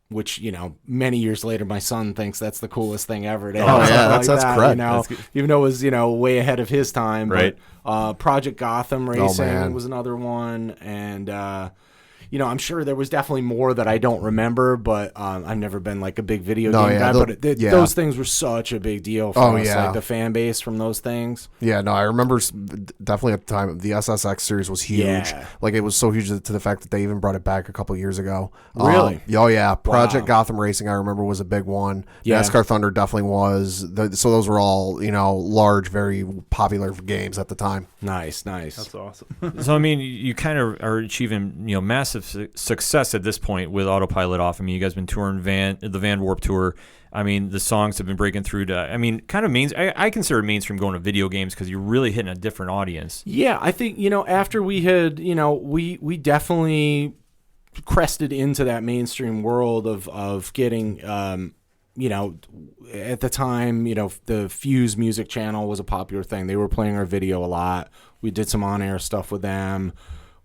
Which, many years later, my son thinks that's the coolest thing ever. To have something that's correct. Even though it was, way ahead of his time. Right. But Project Gotham Racing man. was another one. And, I'm sure there was definitely more that I don't remember, but I've never been like a big video game guy. But those things were such a big deal for us, like the fan base from those things. Yeah, no, I remember definitely at the time the SSX series was huge. Yeah. Like it was so huge to the fact that they even brought it back a couple years ago. Really? Oh yeah, Project Gotham Racing I remember was a big one. Yeah. NASCAR Thunder definitely was. So those were all large, very popular games at the time. Nice. That's awesome. So, I mean, you kind of are achieving, massive success at this point with Autopilot off. I mean, you guys been touring the Van Warped Tour. I mean, the songs have been breaking through to, I mean, kind of I consider it mainstream going to video games because you're really hitting a different audience. Yeah, I think, after we had, we definitely crested into that mainstream world of getting, at the time, the Fuse Music Channel was a popular thing. They were playing our video a lot. We did some on-air stuff with them.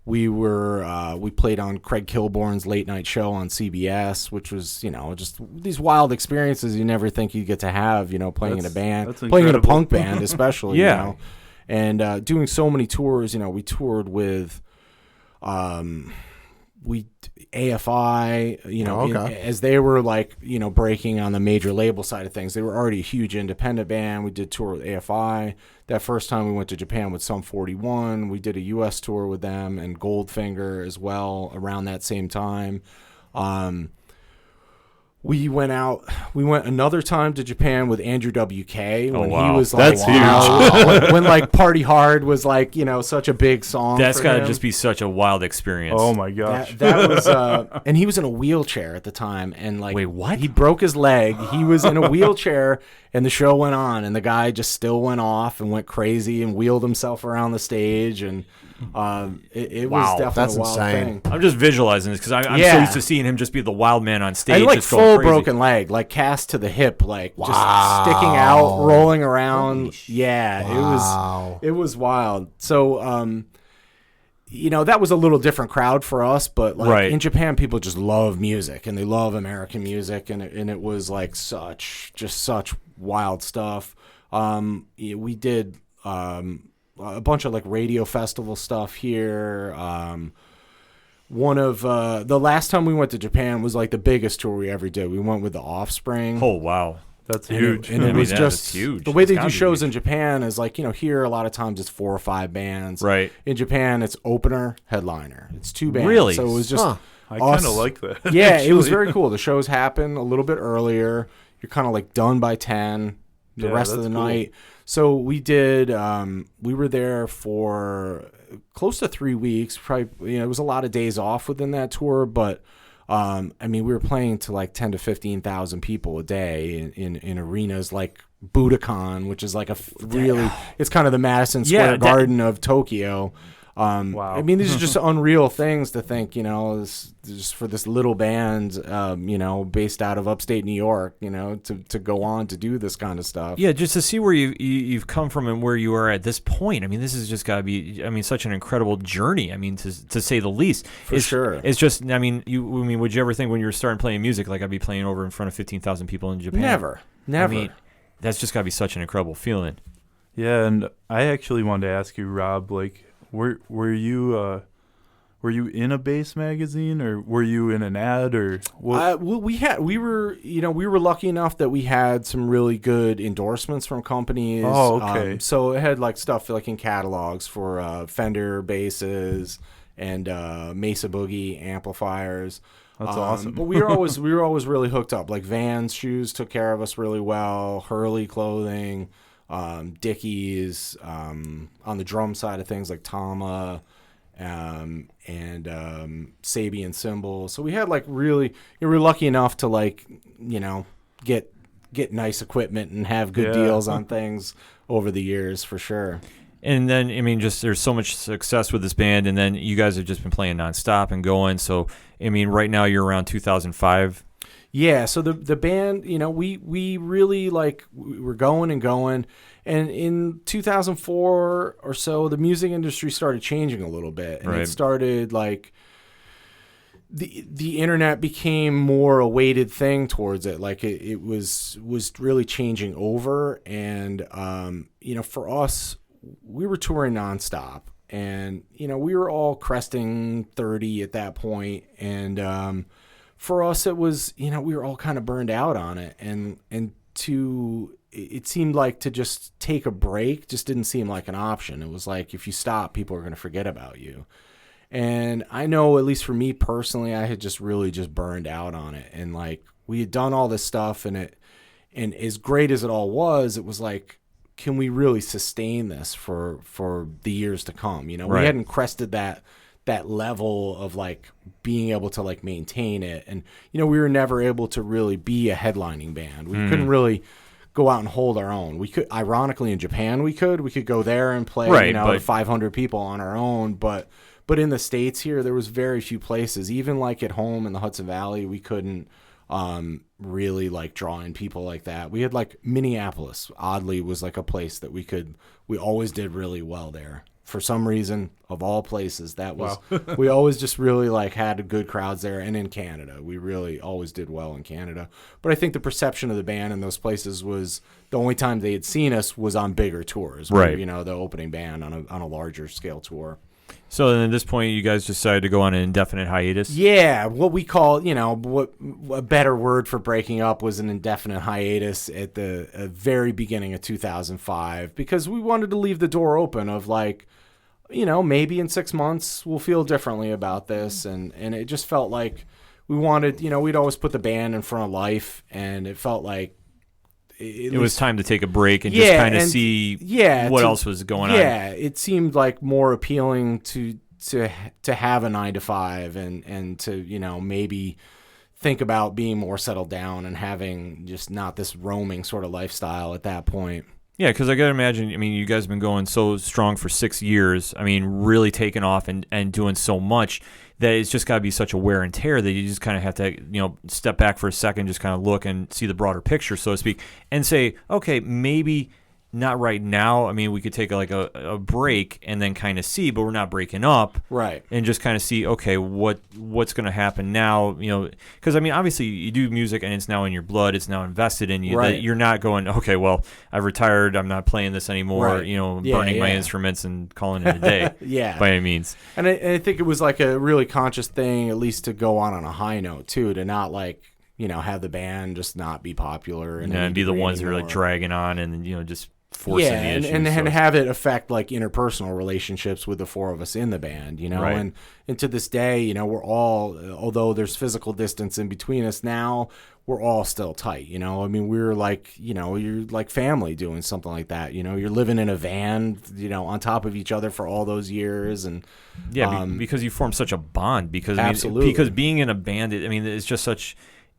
We played on Craig Kilborn's late night show on CBS, which was, just these wild experiences you never think you get to have, playing in a band, playing in a punk band, especially, yeah. And doing so many tours. We toured with, AFI, as they were breaking on the major label side of things. They were already a huge independent band. We did tour with AFI. That first time we went to Japan with Sum 41. We did a U.S. tour with them and Goldfinger as well around that same time. We went another time to Japan with Andrew WK when he was like, that's huge. when Party Hard was such a big song. That's got to him. just be such a wild experience. Oh my gosh. That was, and he was in a wheelchair at the time. And wait, what? He broke his leg. He was in a wheelchair and the show went on and the guy just still went off and went crazy and wheeled himself around the stage. And it was definitely that's a wild insane. thing. I'm just visualizing this because I'm so used to seeing him just be the wild man on stage. And just going full crazy. broken leg, cast to the hip, just sticking out, rolling around. Yeah, it was wild. So, that was a little different crowd for us, but in Japan, people just love music and they love American music, and it was such wild stuff. We did a bunch of radio festival stuff here. One of the last time we went to Japan was the biggest tour we ever did. We went with The Offspring. Oh wow, that's huge. And it was just huge. The way they do It's shows gotta in Japan is here a lot of times it's 4 or 5 bands. Right. In Japan it's opener, headliner. It's 2 bands. Really? So it was just I kind of like that. Yeah, actually. it was very cool. The shows happen a little bit earlier. You're kind of done by 10 the rest of the night. So we did we were there for close to 3 weeks. Probably it was a lot of days off within that tour, but we were playing to 10 to 15,000 people a day in arenas like Budokan, which is it's kind of the Madison Square Garden of Tokyo. Wow. These are just unreal things to think, just for this little band, based out of upstate New York, to go on to do this kind of stuff. Yeah, just to see where you've come from and where you are at this point. This has just got to be, such an incredible journey. To say the least. For sure. It's just, would you ever think when you were starting playing music, I'd be playing over in front of 15,000 people in Japan? Never. That's just got to be such an incredible feeling. Yeah, and I actually wanted to ask you, Rob, were you in a bass magazine or were you in an ad or what? We were lucky enough that we had some really good endorsements from companies. Oh, okay. So it had stuff in catalogs for Fender basses and Mesa Boogie amplifiers. That's awesome. But we were always really hooked up. Vans shoes took care of us really well. Hurley clothing. Dickies, on the drum side of things Tama, and Sabian cymbals. So we had we were lucky enough to get nice equipment and have good deals on things over the years for sure. And then there's so much success with this band, and then you guys have just been playing nonstop and going. So right now you're around 2005. Yeah, so the band, we really we were going and going, and in 2004 or so, the music industry started changing a little bit, and it started the internet became more a weighted thing towards it. It was really changing over, and for us, we were touring nonstop, and we were all cresting 30 at that point, and for us, it was, we were all kind of burned out on it. And it seemed to just take a break just didn't seem like an option. It was if you stop, people are going to forget about you. And I know, at least for me personally, I had just really just burned out on it. And we had done all this stuff, and as great as it all was, it was can we really sustain this for the years to come? We hadn't crested that that level of like being able to like maintain it. And, you know, we were never able to really be a headlining band. We couldn't really go out and hold our own. We could, ironically, in Japan, we could go there and play, Right, you know, but 500 people on our own. But in the States here, there was very few places, even like at home in the Hudson Valley, we couldn't really like draw in people like that. We had like Minneapolis, oddly, was like a place that we always did really well there. For some reason, of all places, that was we always just really like had good crowds there. And in Canada, we really always did well in Canada. But I think the perception of the band in those places was the only time they had seen us was on bigger tours, right? You know, the opening band on a larger scale tour. So then at this point, you guys decided to go on an indefinite hiatus? Yeah, what we call, you know, what a better word for breaking up was an indefinite hiatus at the very beginning of 2005, because we wanted to leave the door open of like, you know, maybe in 6 months we'll feel differently about this. And it just felt like we wanted, you know, we'd always put the band in front of life, and it felt like it was time to take a break and just kind of see what else was going on. Yeah, it seemed like more appealing to have a 9 to 5 and to, you know, maybe think about being more settled down and having just not this roaming sort of lifestyle at that point. Yeah, because I got to imagine, I mean, you guys have been going so strong for 6 years. I mean, really taking off and doing so much that it's just got to be such a wear and tear that you just kind of have to, you know, step back for a second, just kind of look and see the broader picture, so to speak, and say, okay, maybe not right now. I mean, we could take a break and then kind of see, but we're not breaking up, right? And just kind of see, okay, what's going to happen now? You know, because I mean, obviously, you do music and it's now in your blood, it's now invested in you. Right. That you're not going, okay, well, I've retired, I'm not playing this anymore. Right. You know, burning my instruments and calling it a day. Yeah, by any means. And I think it was like a really conscious thing, at least to go on a high note too, to not like, you know, have the band just not be popular and be the ones that are like dragging on and, you know, just forcing the issues. And have it affect like interpersonal relationships with the four of us in the band, you know. Right. And to this day, you know, we're all, although there's physical distance in between us now, we're all still tight, you know. I mean, we're like, you know, you're like family doing something like that, you know. You're living in a van, you know, on top of each other for all those years. And because you form such a bond, because absolutely. Because being in a band, I mean, it's just such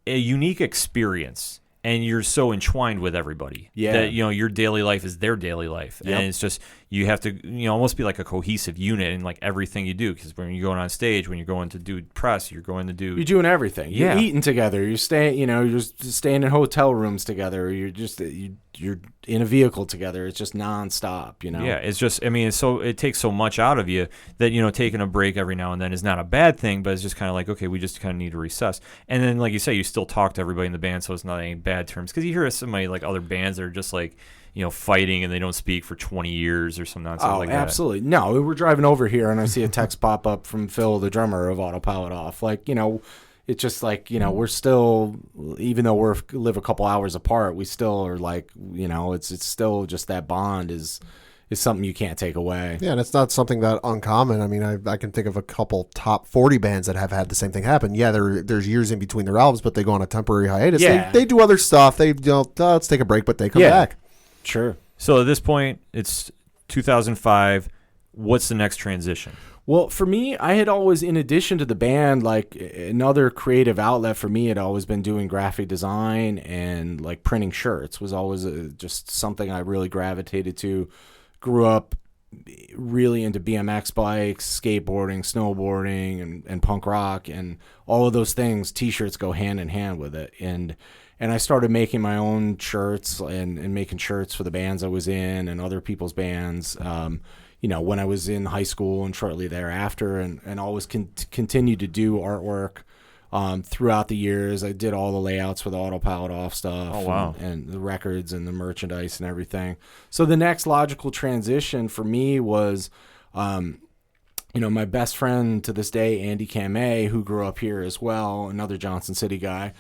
a unique experience. And you're so entwined with everybody that, you know, your daily life is their daily life. Yep. And it's just, you have to, you know, almost be like a cohesive unit in like everything you do. Because when you're going on stage, when you're going to do press, you're doing everything. You're eating together. You're staying, you know, you're staying in hotel rooms together. You're in a vehicle together. It's just nonstop, you know? Yeah, it's just, I mean, it takes so much out of you that, you know, taking a break every now and then is not a bad thing, but it's just kind of like, okay, we just kind of need to recess. And then, like you say, you still talk to everybody in the band, so it's not any bad terms. Because you hear somebody like other bands that are just like, you know, fighting and they don't speak for 20 years or some nonsense like that. Oh, absolutely. No, we're driving over here and I see a text pop up from Phil, the drummer of Autopilot Off. Like, you know, it's just like, you know, we're still, even though we live a couple hours apart, we still are like, you know, it's still just that bond is something you can't take away. Yeah, and it's not something that uncommon. I mean, I can think of a couple top 40 bands that have had the same thing happen. Yeah, there's years in between their albums, but they go on a temporary hiatus. Yeah. They do other stuff. They, you know, let's take a break, but they come back. Sure. So at this point, it's 2005. What's the next transition? Well, for me, I had always, in addition to the band, like another creative outlet for me had always been doing graphic design, and like printing shirts was always just something I really gravitated to. Grew up really into BMX bikes, skateboarding, snowboarding, and punk rock, and all of those things. T-shirts go hand in hand with it, and I started making my own shirts and making shirts for the bands I was in and other people's bands. You know, when I was in high school and shortly thereafter, and always continued to do artwork throughout the years. I did all the layouts for the Autopilot Off stuff. Oh, wow. And the records and the merchandise and everything. So the next logical transition for me was, you know, my best friend to this day, Andy Kamay, who grew up here as well, another Johnson City guy.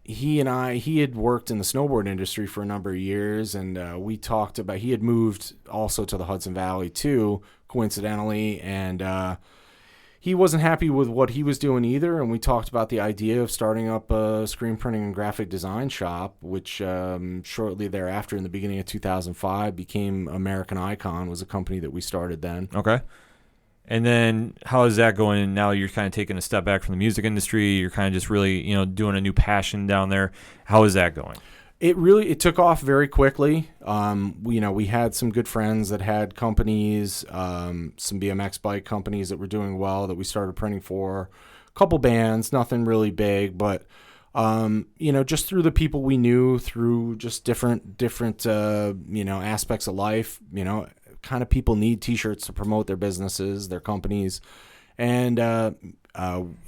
He had worked in the snowboard industry for a number of years, and we talked about, he had moved also to the Hudson Valley too, coincidentally, and he wasn't happy with what he was doing either, and we talked about the idea of starting up a screen printing and graphic design shop, which shortly thereafter, in the beginning of 2005, became American Icon, was a company that we started then. Okay. And then how is that going? Now you're kind of taking a step back from the music industry. You're kind of just really, doing a new passion down there. How is that going? It took off very quickly. We had some good friends that had companies, some BMX bike companies that were doing well that we started printing for. A couple bands, nothing really big, but just through the people we knew, through just different aspects of life, kind of people need T-shirts to promote their businesses, their companies, and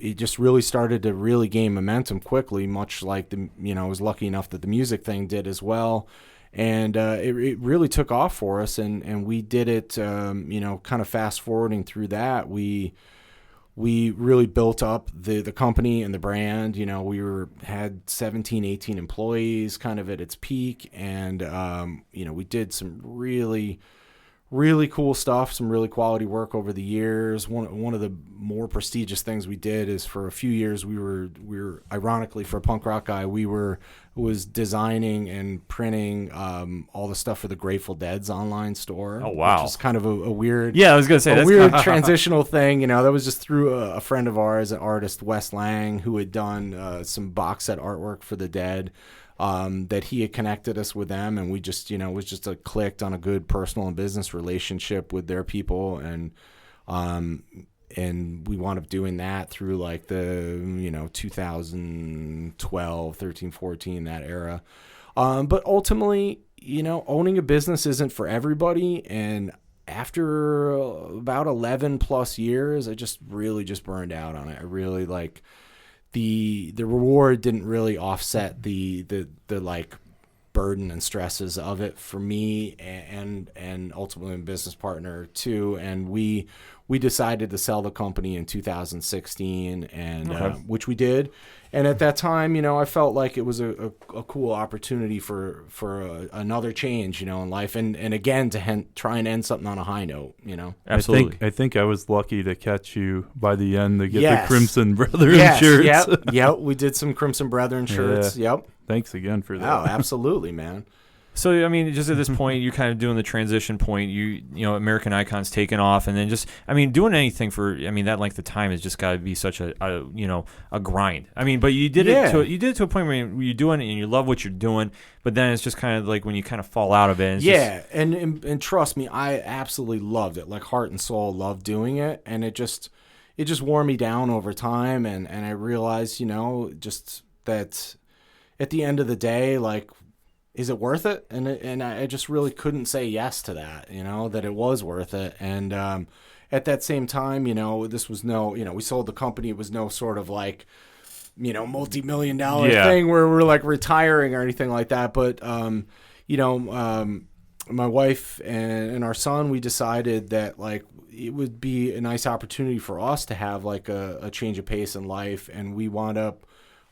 it just really started to really gain momentum quickly, much like I was lucky enough that the music thing did as well. And it really took off for us, and we did it, kind of fast forwarding through that. We really built up the company and the brand. We had 17, 18 employees kind of at its peak, and, we did some really, really cool stuff, some really quality work over the years. One of the more prestigious things we did is for a few years we were ironically, for a punk rock guy, was designing and printing all the stuff for the Grateful Dead's online store. Oh wow, which is kind of a weird. Yeah, I was gonna say that's weird transitional thing. That was just through a friend of ours, an artist, Wes Lang, who had done some box set artwork for the Dead. That he had connected us with them, and we just, was just clicked on a good personal and business relationship with their people, and we wound up doing that through like the 2012, 13, 14, that era. But ultimately, owning a business isn't for everybody, and after about 11 plus years, I just really just burned out on it. I really the reward didn't really offset the like burden and stresses of it for me and ultimately a business partner too. And we decided to sell the company in 2016, and which we did. And at that time, I felt like it was a cool opportunity for another change, in life, and again to try and end something on a high note, Absolutely. I think I was lucky to catch you by the end to get Yes. the Crimson Brethren shirts. Yep. We did some Crimson Brethren shirts. Yeah. Yep. Thanks again for that. Oh, absolutely, man. So, I mean, just at this point, you're kind of doing the transition point. American Icon's taken off, and then just, doing anything for, that length of time has just got to be such a grind. But you did it to a point where you're doing it and you love what you're doing, but then it's just kind of like when you kind of fall out of it. And trust me, I absolutely loved it, like heart and soul, loved doing it, and it just wore me down over time, and I realized, just that at the end of the day, like, is it worth it? And I just really couldn't say yes to that, that it was worth it. And at that same time, this was we sold the company. It was no sort of like, multi-million-dollar thing where we're like retiring or anything like that. But, my wife and our son, we decided that like it would be a nice opportunity for us to have like a change of pace in life. And we wound up,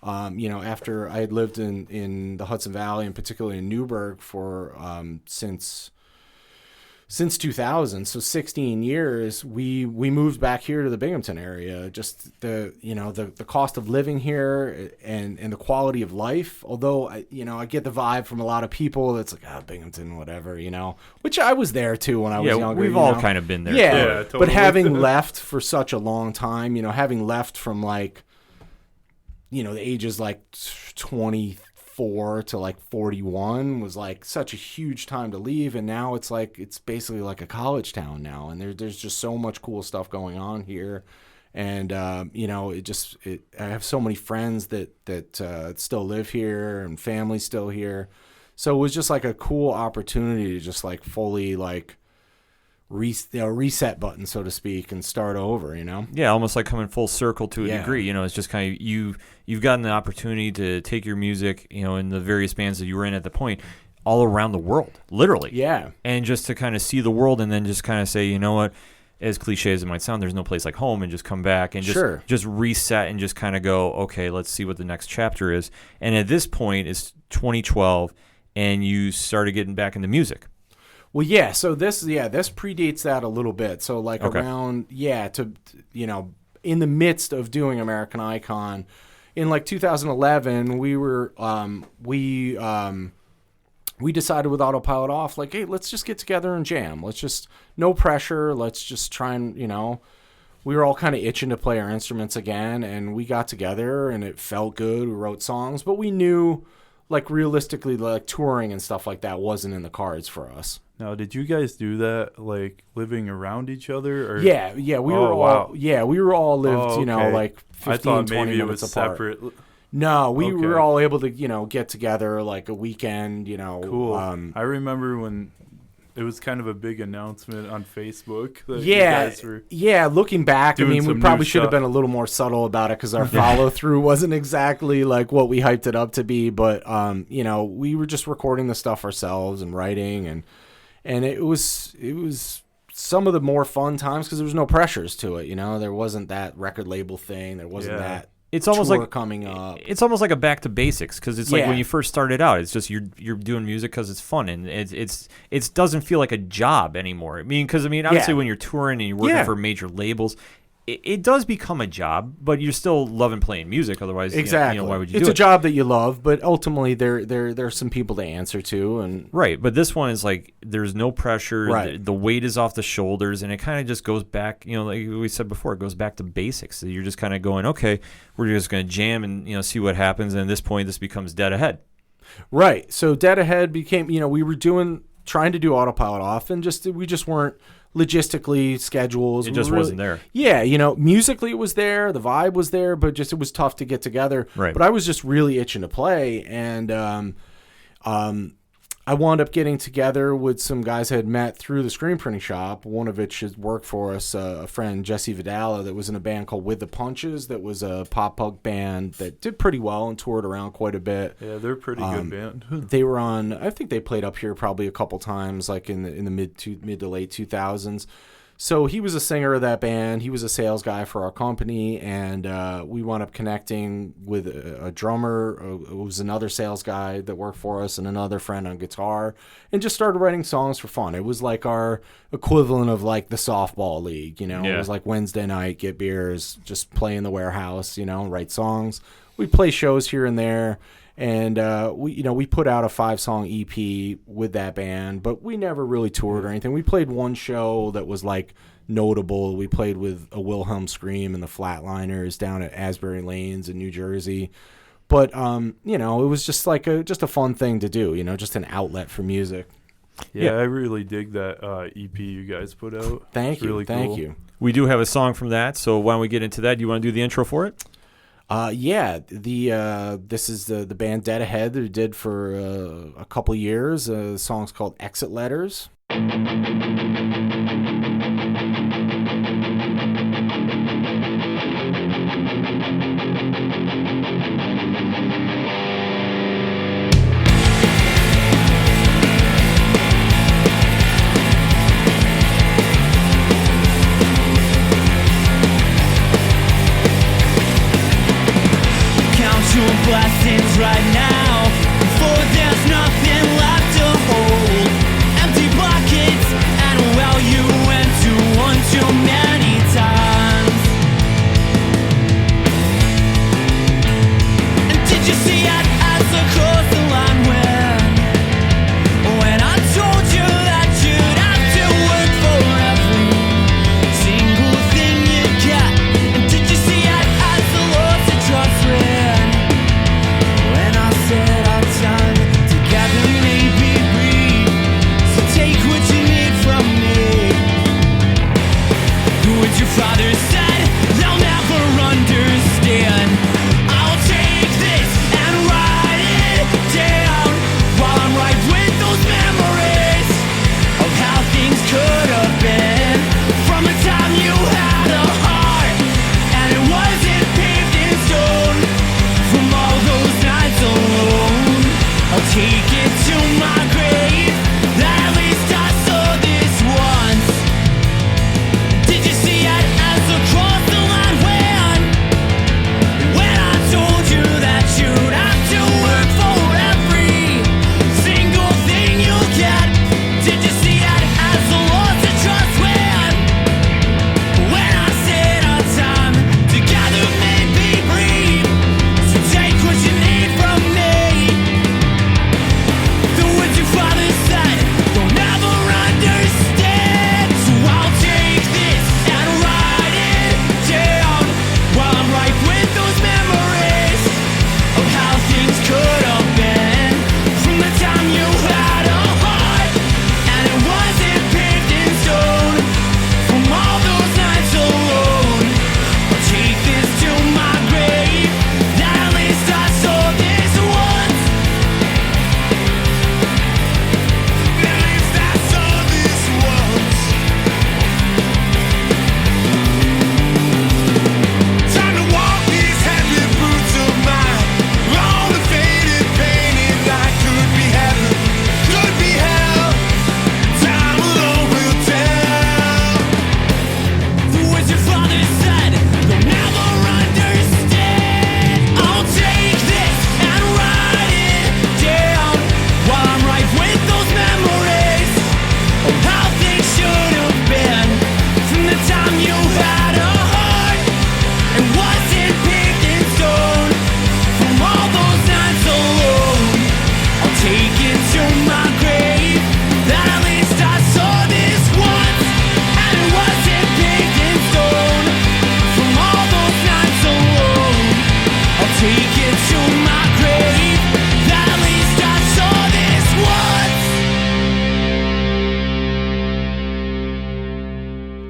after I had lived in the Hudson Valley and particularly in Newburgh for since 2000, so 16 years, we moved back here to the Binghamton area. Just the cost of living here and the quality of life. Although I get the vibe from a lot of people that's like, Binghamton, whatever, which I was there too when I was younger. We've all kind of been there. Yeah, totally. But having left for such a long time, having left from like, the ages like 24 to like 41 was like such a huge time to leave. And now it's basically like a college town now. And there's just so much cool stuff going on here. And, I have so many friends that still live here and family still here. So it was just like a cool opportunity to just like fully like reset button, so to speak, and start over, Yeah, almost like coming full circle to a degree. It's just kind of you've gotten the opportunity to take your music, in the various bands that you were in at the point, all around the world, literally. Yeah. And just to kind of see the world and then just kind of say, you know what, as cliche as it might sound, there's no place like home, and just come back and just reset and just kind of go, okay, let's see what the next chapter is. And at this point, it's 2012, and you started getting back into music. Well, yeah. So this predates that a little bit. So like around, in the midst of doing American Icon, in like 2011, we were we decided with Autopilot off, like, hey, let's just get together and jam. Let's just, no pressure. Let's just try and, we were all kind of itching to play our instruments again, and we got together, and it felt good. We wrote songs, but we knew, like, realistically, like, touring and stuff like that wasn't in the cards for us. Now, did you guys do that, like, living around each other? Or? Yeah, we were all lived, like 15, I thought 20 maybe it minutes was apart. separate. No, we Okay. were all able to, get together like a weekend, Cool. I remember when it was kind of a big announcement on Facebook that you Yeah, guys were looking back, I doing mean, we some probably new should have stuff. been a little more subtle about it because our follow through wasn't exactly like what we hyped it up to be. But we were just recording the stuff ourselves and writing, and it was some of the more fun times because there was no pressures to it. There wasn't that record label thing. There wasn't that. It's almost tour like coming up. It's almost like a back to basics because it's like Yeah. when you first started out, it's just you're doing music because it's fun and it doesn't feel like a job anymore. Obviously Yeah. when you're touring and you're working Yeah. for major labels, it does become a job, but you're still loving playing music. Otherwise, Exactly. why would you It's do a it? job that you love, but ultimately there's some people to answer to, and Right, but this one is like there's no pressure. Right. The weight is off the shoulders, and it kind of just goes back. Like we said before, it goes back to basics. So you're just kind of going, okay, we're just going to jam and see what happens. And at this point, this becomes dead ahead. right. So Dead Ahead became, we were trying to do Autopilot off, and we just weren't logistically schedules. It just wasn't there. Yeah, musically it was there, the vibe was there, but just it was tough to get together. Right. But I was just really itching to play, and I wound up getting together with some guys I had met through the screen printing shop, one of which has worked for us, a friend, Jesse Vidala, that was in a band called With the Punches, that was a pop punk band that did pretty well and toured around quite a bit. Yeah, they're a pretty good band. They were on, I think they played up here probably a couple times, like in the mid to late 2000s. So he was a singer of that band. He was a sales guy for our company, and we wound up connecting with a drummer who was another sales guy that worked for us, and another friend on guitar, and just started writing songs for fun. It was like our equivalent of like the softball league, It was like Wednesday night, get beers, just play in the warehouse, write songs. We'd play shows here and there. And we put out a 5-song EP with that band, but we never really toured or anything. We played one show that was like notable. We played with a Wilhelm Scream and the Flatliners down at Asbury Lanes in New Jersey. But it was just like a fun thing to do, just an outlet for music. Yeah, I really dig that EP you guys put out. Thank It's you, really thank cool. you. We do have a song from that, so why don't we get into that? Do you want to do the intro for it? This is the band Dead Ahead that we did for a couple years. The song's called Exit Letters. Blessings right now, for there's nothing left to hold. Empty pockets, and well, you went to one too many times. And did you see it as the close the line when I told you that you'd have to work for every single thing you get? And did you see it as the loss of trust when I said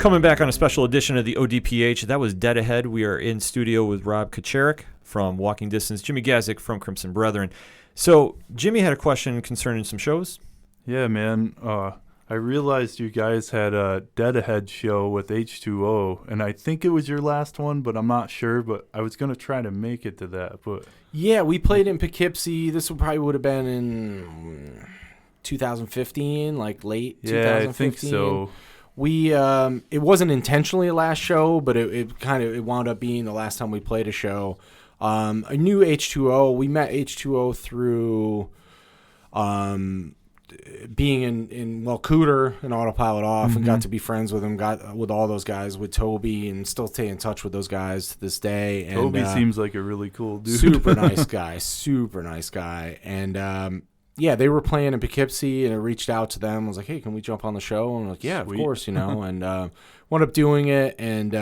Coming back on a special edition of the ODPH. That was Dead Ahead. We are in studio with Rob Kucharek from Walking Distance, Jimmy Gazik from Crimson Brethren. So Jimmy had a question concerning some shows. Yeah, man. I realized you guys had a Dead Ahead show with H2O, and I think it was your last one, but I'm not sure. But I was going to try to make it to that. But Yeah, we played in Poughkeepsie. This would have been in 2015, like late 2015. I think so. We it wasn't intentionally a last show, but it wound up being the last time we played a show. I knew H2O. We met H2O through being in Cooter and Autopilot Off, and got to be friends with him, got with all those guys, with Toby, and still stay in touch with those guys to this day. And Toby seems like a really cool dude. Super nice guy. And yeah, they were playing in Poughkeepsie, and I reached out to them. I was like, hey, can we jump on the show? And I'm like, yeah, Sweet. of course, and wound up doing it. And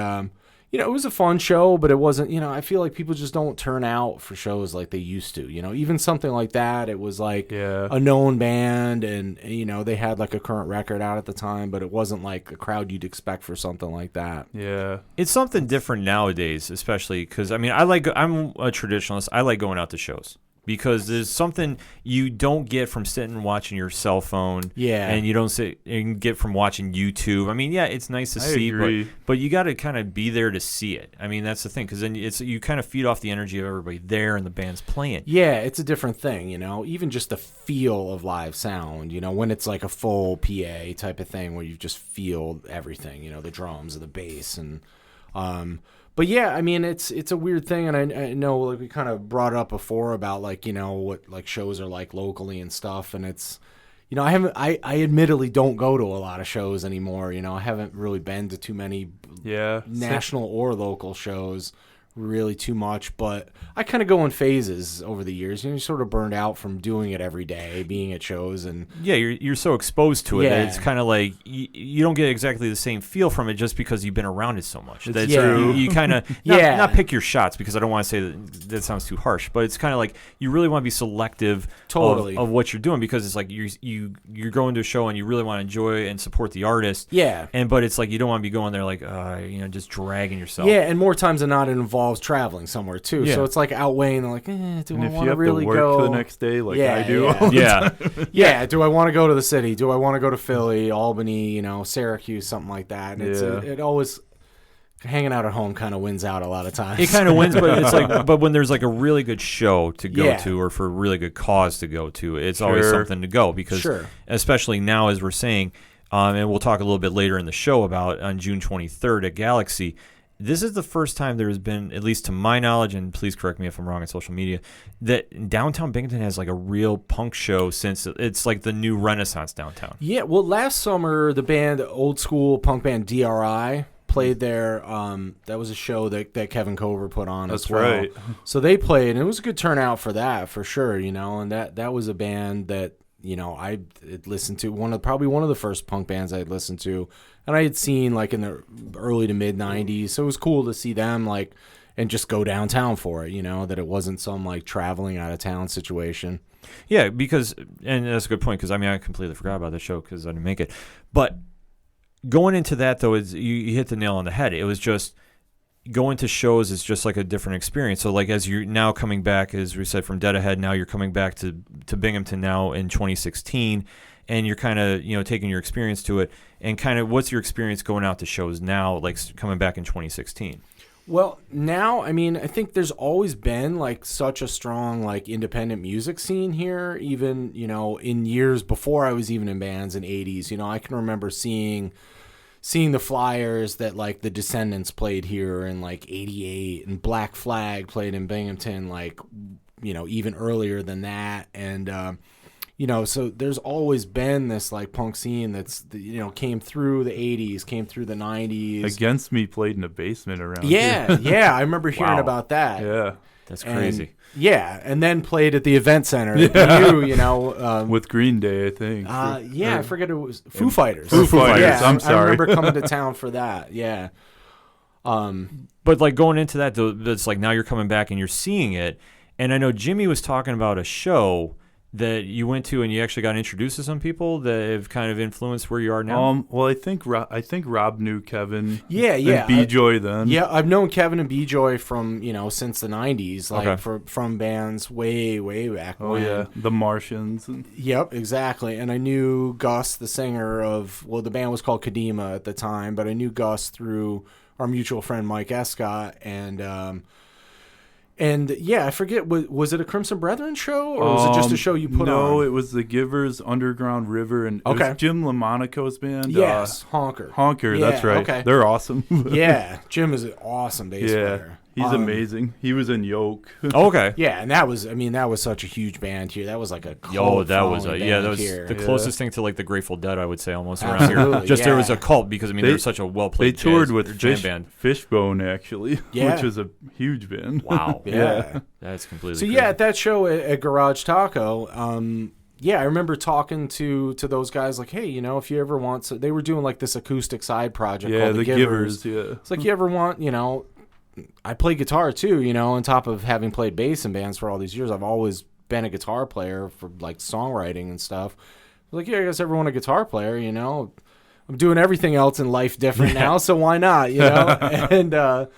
it was a fun show, but it wasn't, I feel like people just don't turn out for shows like they used to. Even something like that, it was like a known band, and, they had like a current record out at the time, but it wasn't like a crowd you'd expect for something like that. Yeah. It's something different nowadays, especially because, I'm a traditionalist. I like going out to shows. Because there's something you don't get from sitting and watching your cell phone, and you don't get from watching YouTube. It's nice to see, but you got to kind of be there to see it. That's the thing, because then you kind of feed off the energy of everybody there and the band's playing. Yeah, it's a different thing, even just the feel of live sound, when it's like a full PA type of thing where you just feel everything, the drums and the bass and but yeah, it's a weird thing, and I know like we kind of brought it up before about like what like shows are like locally and stuff, and it's I admittedly don't go to a lot of shows anymore. I haven't really been to too many national or local shows really too much, but I kind of go in phases over the years. You're sort of burned out from doing it every day, being at shows, and you're so exposed to it that it's kind of like you don't get exactly the same feel from it just because you've been around it so much. That's true. You kind of not pick your shots, because I don't want to say that sounds too harsh, but it's kind of like you really want to be selective of what you're doing, because it's like you're going to a show and you really want to enjoy and support the artist. But it's like you don't want to be going there like just dragging yourself. And more times than not, it involves traveling somewhere too, so it's like outweighing like, do I want to really go for the next day like I do? Do I want to go to the city? Do I want to go to Philly, Albany, Syracuse, something like that? And it always, hanging out at home kind of wins out a lot of times. It kind of wins, but it's like, but when there's like a really good show to go to, or for a really good cause to go to, it's always something to go, because especially now, as we're saying, and we'll talk a little bit later in the show about on June 23rd at Galaxy. This is the first time there has been, at least to my knowledge, and please correct me if I'm wrong on social media, that downtown Binghamton has like a real punk show since it's like the new renaissance downtown. Yeah, well, last summer, the band, old school punk band DRI, played there. That was a show that Kevin Cover put on as well. That's right. So they played, and it was a good turnout for that, for sure, and that was a band that, I listened to, probably one of the first punk bands I had listened to, and I had seen like in the early to mid 90s. So it was cool to see them like, and just go downtown for it, that it wasn't some like traveling out of town situation. Yeah, because, and that's a good point, because I completely forgot about the show because I didn't make it. But going into that though, you hit the nail on the head. It was just, going to shows is just like a different experience. So like, as you're now coming back, as we said, from Dead Ahead, now you're coming back to Binghamton now in 2016, and you're kind of taking your experience to it, and kind of what's your experience going out to shows now, like coming back in 2016? Well, now, I think there's always been like such a strong like independent music scene here, even in years before I was even in bands in 80s. I can remember seeing the flyers that like the Descendants played here in like 88, and Black Flag played in Binghamton like even earlier than that, and so there's always been this like punk scene that's came through the 80s, came through the 90s. Against Me played in a basement around here. I remember hearing about that. Yeah, that's crazy. And then played at the event center with Green Day, I think. I forget, it was Foo Fighters. Foo Fighters. Yeah, I'm sorry. I remember coming to town for that. Yeah. But like going into that though, it's like now you're coming back and you're seeing it. And I know Jimmy was talking about a show that you went to and you actually got introduced to some people that have kind of influenced where you are now? Well, I think Rob knew Kevin. Yeah. And B-Joy then. Yeah, I've known Kevin and B-Joy from, since the 90s, like Okay. from bands way back Oh when. yeah, the Martians. Yep, exactly. And I knew Gus, the singer of, the band was called Kadima at the time, but I knew Gus through our mutual friend Mike Escott, and yeah, I forget, was it a Crimson Brethren show, or was it just a show you put on? No, it was the Givers, Underground River, and it was Jim LaMonaco's band. Yes, Honker. Honker, Yeah, that's right. okay. They're awesome. Yeah, Jim is an awesome bass player. He's amazing. He was in Yoke. Oh, okay. Yeah, and that was such a huge band here. That was like a cult That was following that band was here. the closest thing to like the Grateful Dead, I would say, almost around Absolutely, here. Just there was yeah. a cult because I mean they were such a well They played toured jazz, with or jam band. Fishbone, actually, Yeah. which was a huge band. Wow. Yeah. That's completely. So crazy. yeah, at that show at Garage Taco, I remember talking to those guys like, hey, if you ever want, so they were doing like this acoustic side project Yeah, called the Givers. Yeah. It's like, you ever want, I play guitar too, on top of having played bass in bands for all these years. I've always been a guitar player for like songwriting and stuff. I was like, yeah, I guess I ever want a guitar player, I'm doing everything else in life different now, so why not, And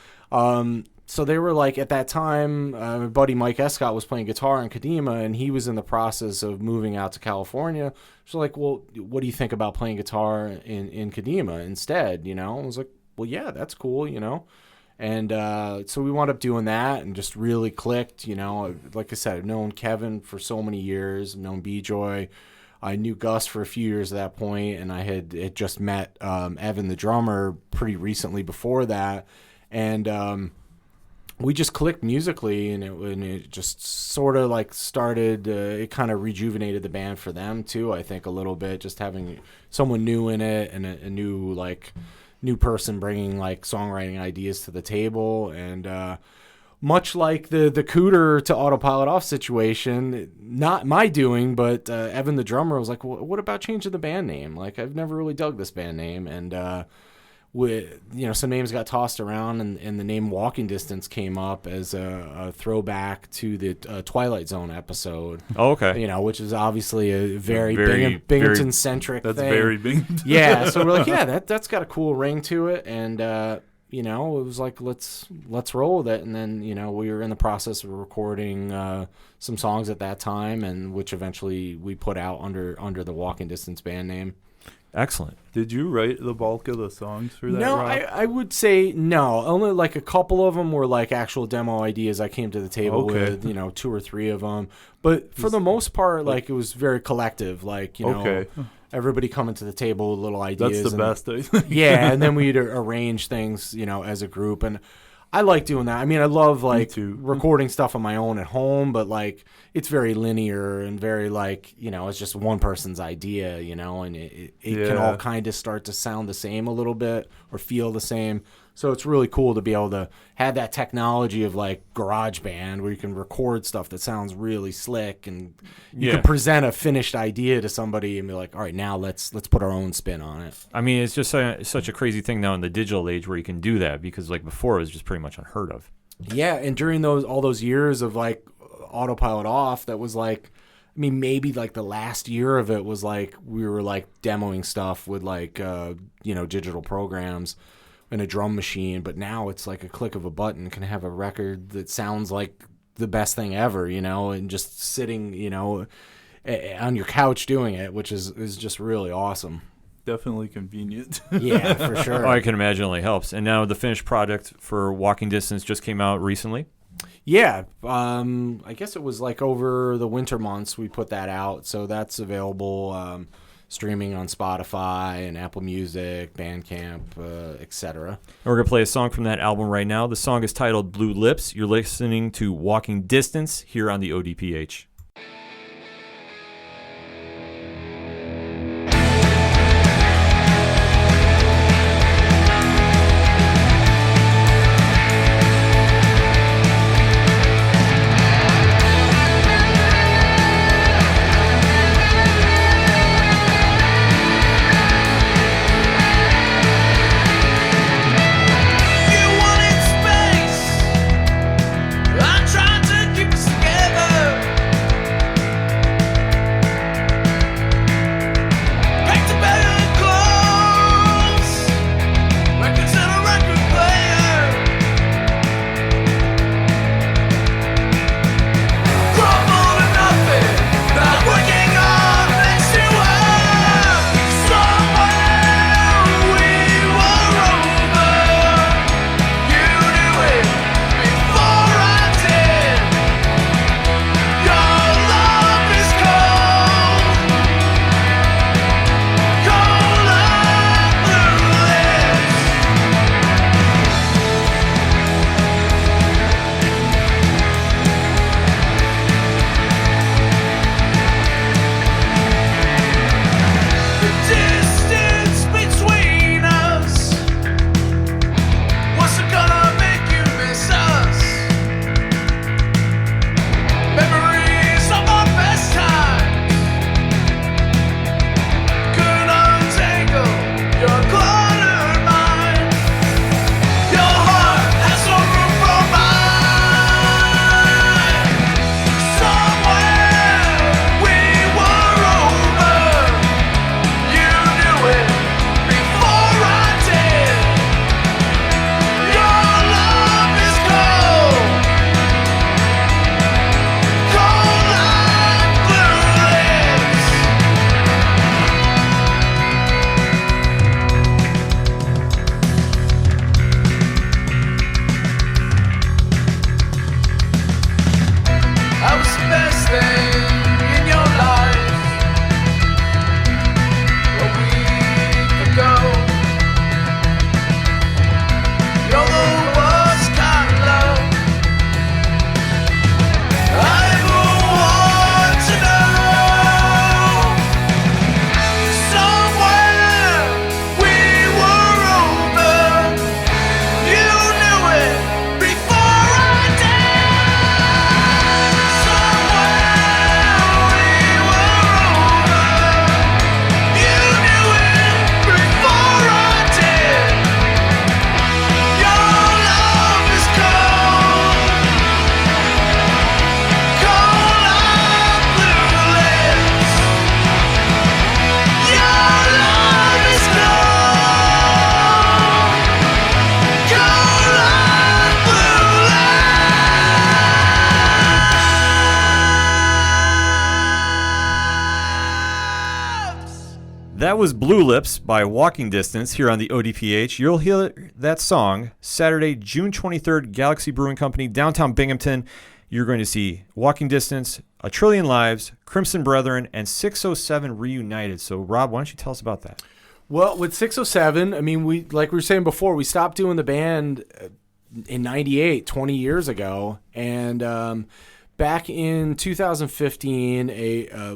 so they were like, at that time, my buddy Mike Escott was playing guitar in Kadima, and he was in the process of moving out to California. So like, well, what do you think about playing guitar in Kadima instead? I was like, well, yeah, that's cool, And so we wound up doing that and just really clicked, Like I said, I've known Kevin for so many years. I've known B-Joy. I knew Gus for a few years at that point, and I had just met Evan, the drummer, pretty recently before that. And we just clicked musically, and it just sort of like started, it kind of rejuvenated the band for them too, I think, a little bit, just having someone new in it and a new person bringing like songwriting ideas to the table. And much like the Cooter to Autopilot Off situation, not my doing, but Evan the drummer was like, well, what about changing the band name? Like, I've never really dug this band name. And some names got tossed around, and the name Walking Distance came up as a throwback to the Twilight Zone episode. Oh, okay. Which is obviously a very Binghamton centric thing. That's very Binghamton. Yeah, so we're like, yeah, that's got a cool ring to it, and it was like, let's roll with it. And then we were in the process of recording some songs at that time, and which eventually we put out under the Walking Distance band name. Excellent. Did you write the bulk of the songs for that? No, Rob? I would say no. Only like a couple of them were like actual demo ideas I came to the table with, 2 or 3 of them. But for the most part, like, it was very collective. Like, everybody coming to the table with little ideas. That's the best, I think. Yeah, and then we'd arrange things, as a group. And I like doing that. I mean, I love like recording stuff on my own at home, but like it's very linear and very like, it's just one person's idea, and it can all kind of start to sound the same a little bit or feel the same. So it's really cool to be able to have that technology of like GarageBand where you can record stuff that sounds really slick, and you can present a finished idea to somebody and be like, all right, now let's put our own spin on it. I mean, it's just such a crazy thing now in the digital age where you can do that, because like before it was just pretty much unheard of. Yeah, and during all those years of like Autopilot Off, that was like, I mean, maybe like the last year of it was like we were like demoing stuff with like digital programs and a drum machine, but now it's like a click of a button can have a record that sounds like the best thing ever, and just sitting, on your couch doing it, which is just really awesome. Definitely convenient. Yeah, for sure. Oh, I can imagine it only helps. And now the finished product for Walking Distance just came out recently. Yeah, I guess it was like over the winter months we put that out, so that's available streaming on Spotify and Apple Music, Bandcamp, etc. And we're going to play a song from that album right now. The song is titled Blue Lips. You're listening to Walking Distance here on the ODPH. You wanted space. I tried to keep us together. That was Blue Lips by Walking Distance here on the ODPH. You'll hear that song Saturday, June 23rd, Galaxy Brewing Company, downtown Binghamton. You're going to see Walking Distance, A Trillion Lives, Crimson Brethren, and 607 reunited. So, Rob, why don't you tell us about that? Well, with 607, I mean, like we were saying before, we stopped doing the band in 98, 20 years ago. And back in 2015,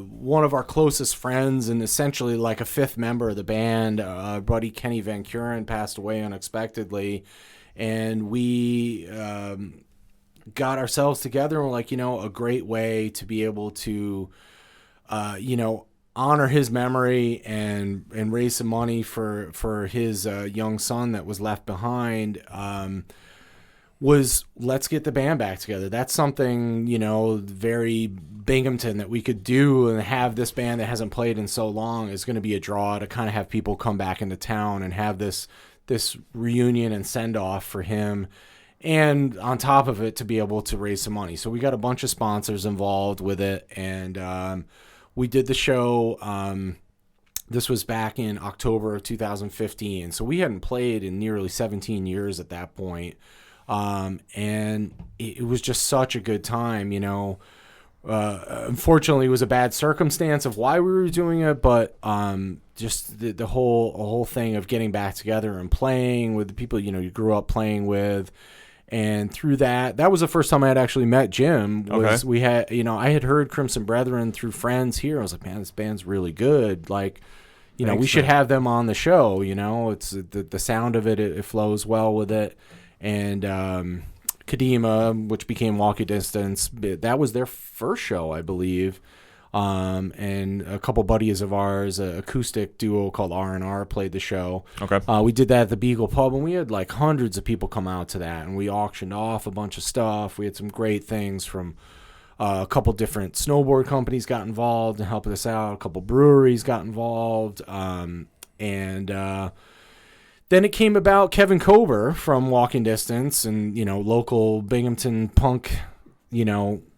one of our closest friends and essentially like a fifth member of the band, our buddy Kenny Van Kuren, passed away unexpectedly. And we got ourselves together and we're like, a great way to be able to, honor his memory and raise some money for his young son that was left behind, was let's get the band back together. That's something, very Binghamton that we could do, and have this band that hasn't played in so long is going to be a draw to kind of have people come back into town and have this reunion and send off for him. And on top of it, to be able to raise some money. So we got a bunch of sponsors involved with it. And we did the show. This was back in October of 2015. So we hadn't played in nearly 17 years at that point. And it was just such a good time, Unfortunately, it was a bad circumstance of why we were doing it, but just the whole thing of getting back together and playing with the people you grew up playing with. And through that was the first time I had actually met Jim. We had, I had heard Crimson Brethren through friends here. I was like, man, this band's really good. Like, we should have them on the show. It's the sound of it flows well with it. And Kadima, which became Walking Distance, that was their first show, I believe. And a couple buddies of ours, an acoustic duo called R&R, played the show. Okay. We did that at the Beagle Pub, and we had like hundreds of people come out to that, and we auctioned off a bunch of stuff. We had some great things from a couple different snowboard companies got involved and helped us out. A couple breweries got involved. Then it came about Kevin Kober from Walking Distance and, local Binghamton punk,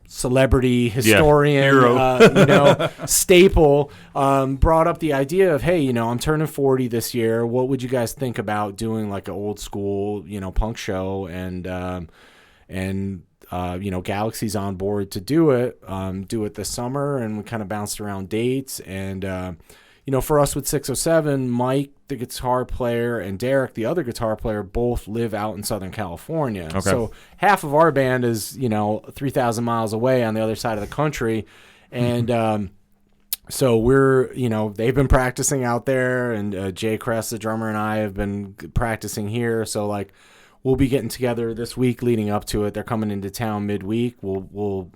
celebrity, historian, hero. staple, brought up the idea of, hey, I'm turning 40 this year. What would you guys think about doing like an old school, punk show? And Galaxy's on board to do it this summer. And we kind of bounced around dates. And, for us with 607, Mike, the guitar player, and Derek, the other guitar player, both live out in Southern California. Okay. So half of our band is, 3,000 miles away on the other side of the country. And so we're, they've been practicing out there, and Jay Kress, the drummer, and I have been practicing here. So, like, we'll be getting together this week leading up to it. They're coming into town midweek. We'll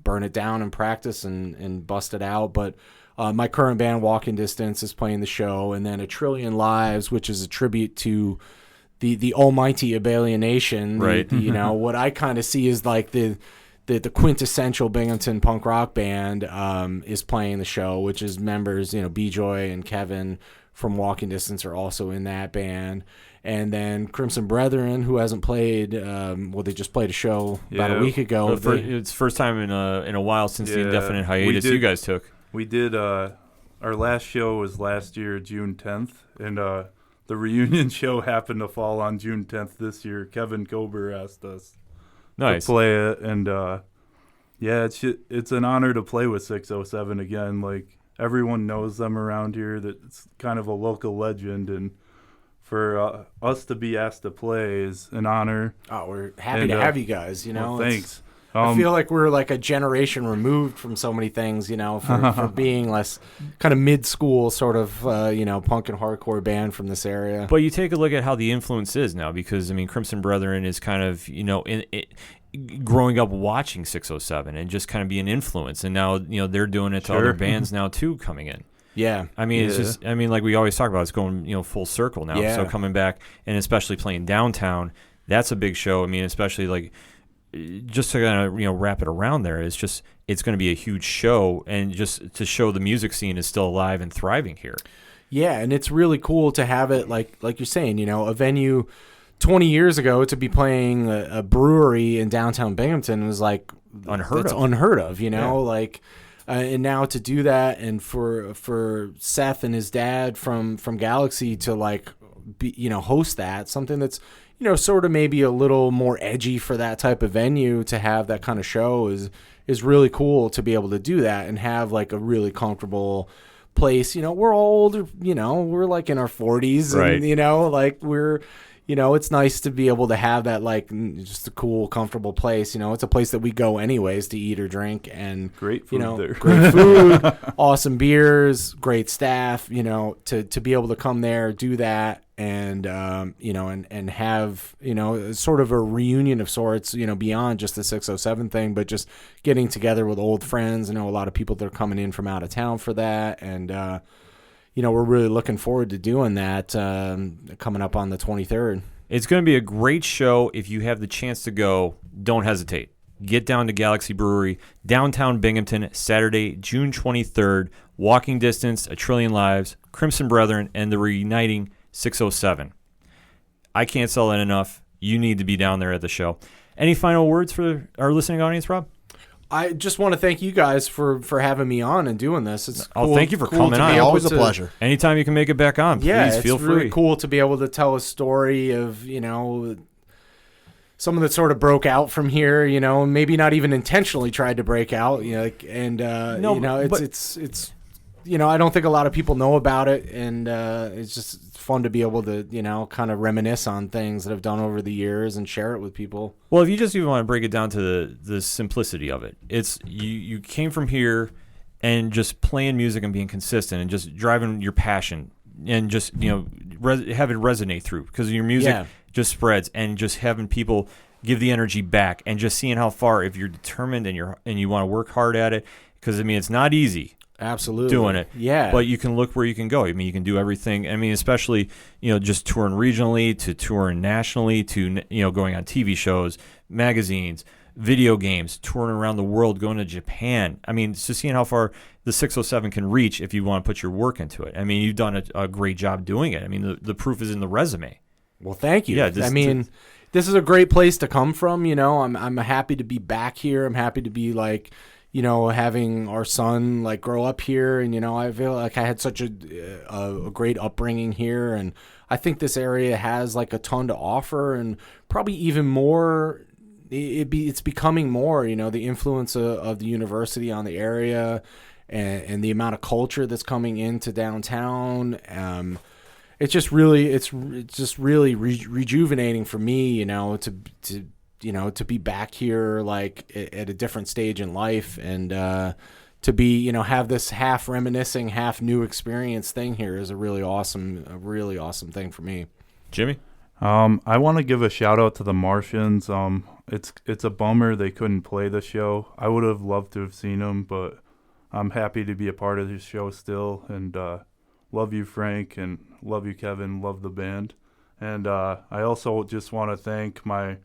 burn it down and practice and bust it out. But my current band, Walking Distance, is playing the show, and then A Trillion Lives, which is a tribute to the almighty Abelian Nation. Right. What I kind of see is like the quintessential Binghamton punk rock band is playing the show, which is members, B-Joy and Kevin from Walking Distance are also in that band. And then Crimson Brethren, who hasn't played, they just played a show about a week ago. It's first time in a while since the indefinite hiatus you guys took. We did, our last show was last year, June 10th, and the reunion show happened to fall on June 10th this year. Kevin Kober asked us to play it, and it's an honor to play with 607 again. Like, everyone knows them around here. That's kind of a local legend, and for us to be asked to play is an honor. Oh, we're happy to have you guys, Well, thanks. I feel like we're like a generation removed from so many things, for being less kind of mid-school sort of, punk and hardcore band from this area. But you take a look at how the influence is now, because, Crimson Brethren is kind of, growing up watching 607 and just kind of be an influence. And now, they're doing it to other bands now, too, coming in. Yeah. It's just, like we always talk about, it's going, full circle now. Yeah. So coming back and especially playing downtown, that's a big show. Especially like, just to kind of wrap it around there, it's going to be a huge show, and just to show the music scene is still alive and thriving here. Yeah, and it's really cool to have it like you're saying, a venue 20 years ago to be playing a brewery in downtown Binghamton was like unheard of. unheard of, like And now to do that, and for Seth and his dad from Galaxy to like host that, something that's sort of maybe a little more edgy for that type of venue, to have that kind of show is really cool, to be able to do that and have like a really comfortable place. We're all older, we're like in our 40s, right. And like we're it's nice to be able to have that, like, just a cool, comfortable place. It's a place that we go anyways to eat or drink, and great food there. Great food, awesome beers, great staff. To be able to come there, do that, and and have sort of a reunion of sorts. Beyond just the 607 thing, but just getting together with old friends. I know a lot of people that are coming in from out of town for that, and we're really looking forward to doing that coming up on the 23rd. It's going to be a great show. If you have the chance to go, don't hesitate. Get down to Galaxy Brewery, downtown Binghamton, Saturday, June 23rd. Walking distance, A Trillion Lives, Crimson Brethren, and the reuniting 607. I can't sell it enough. You need to be down there at the show. Any final words for our listening audience, Rob? I just want to thank you guys for having me on and doing this. It's cool, thank you for coming on. Always a pleasure. Anytime you can make it back on, please feel free. It's really cool to be able to tell a story of, someone that sort of broke out from here, maybe not even intentionally tried to break out, and it's I don't think a lot of people know about it, and it's just fun to be able to, kind of reminisce on things that I've done over the years and share it with people. Well, if you just even want to break it down to the simplicity of it, it's you came from here and just playing music and being consistent and just driving your passion and just, have it resonate through, because your music just spreads, and just having people give the energy back, and just seeing how far, if you're determined and you want to work hard at it, because it's not easy. Absolutely. Doing it. Yeah. But you can look where you can go. You can do everything. Especially, just touring regionally to touring nationally to, going on TV shows, magazines, video games, touring around the world, going to Japan. It's just seeing how far the 607 can reach if you want to put your work into it. You've done a great job doing it. The proof is in the resume. Well, thank you. Yeah. This is a great place to come from. I'm happy to be back here. I'm happy to be like, having our son like grow up here, and I feel like I had such a great upbringing here, and I think this area has like a ton to offer, and probably even more. It's becoming more, the influence of the university on the area, and the amount of culture that's coming into downtown. It's just really rejuvenating for me, to be back here, like at a different stage in life, and to be, have this half reminiscing, half new experience thing here is a really awesome thing for me. Jimmy? I want to give a shout out to the Martians. It's a bummer they couldn't play the show. I would have loved to have seen them, but I'm happy to be a part of this show still, and love you, Frank, and love you, Kevin, love the band. And I also just want to thank my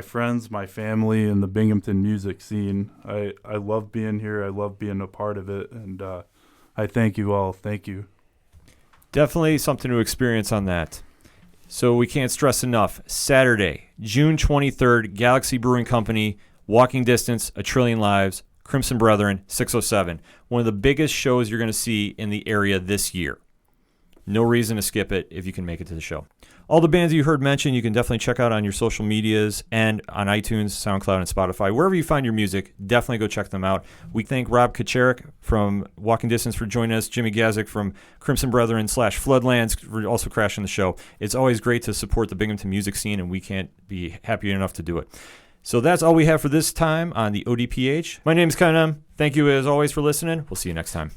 friends, my family, and the Binghamton music scene. I love being here. I love being a part of it, and I thank you all. Thank you. Definitely something to experience on that. So we can't stress enough. Saturday, June 23rd, Galaxy Brewing Company, walking distance, A Trillion Lives, Crimson Brethren, 607. One of the biggest shows you're going to see in the area this year. No reason to skip it if you can make it to the show. All the bands you heard mentioned, you can definitely check out on your social medias and on iTunes, SoundCloud, and Spotify. Wherever you find your music, definitely go check them out. We thank Rob Kucharek from Walking Distance for joining us, Jimmy Gazik from Crimson Brethren / Floodlands for also crashing the show. It's always great to support the Binghamton music scene, and we can't be happy enough to do it. So that's all we have for this time on the ODPH. My name is Ken M. Thank you as always for listening. We'll see you next time.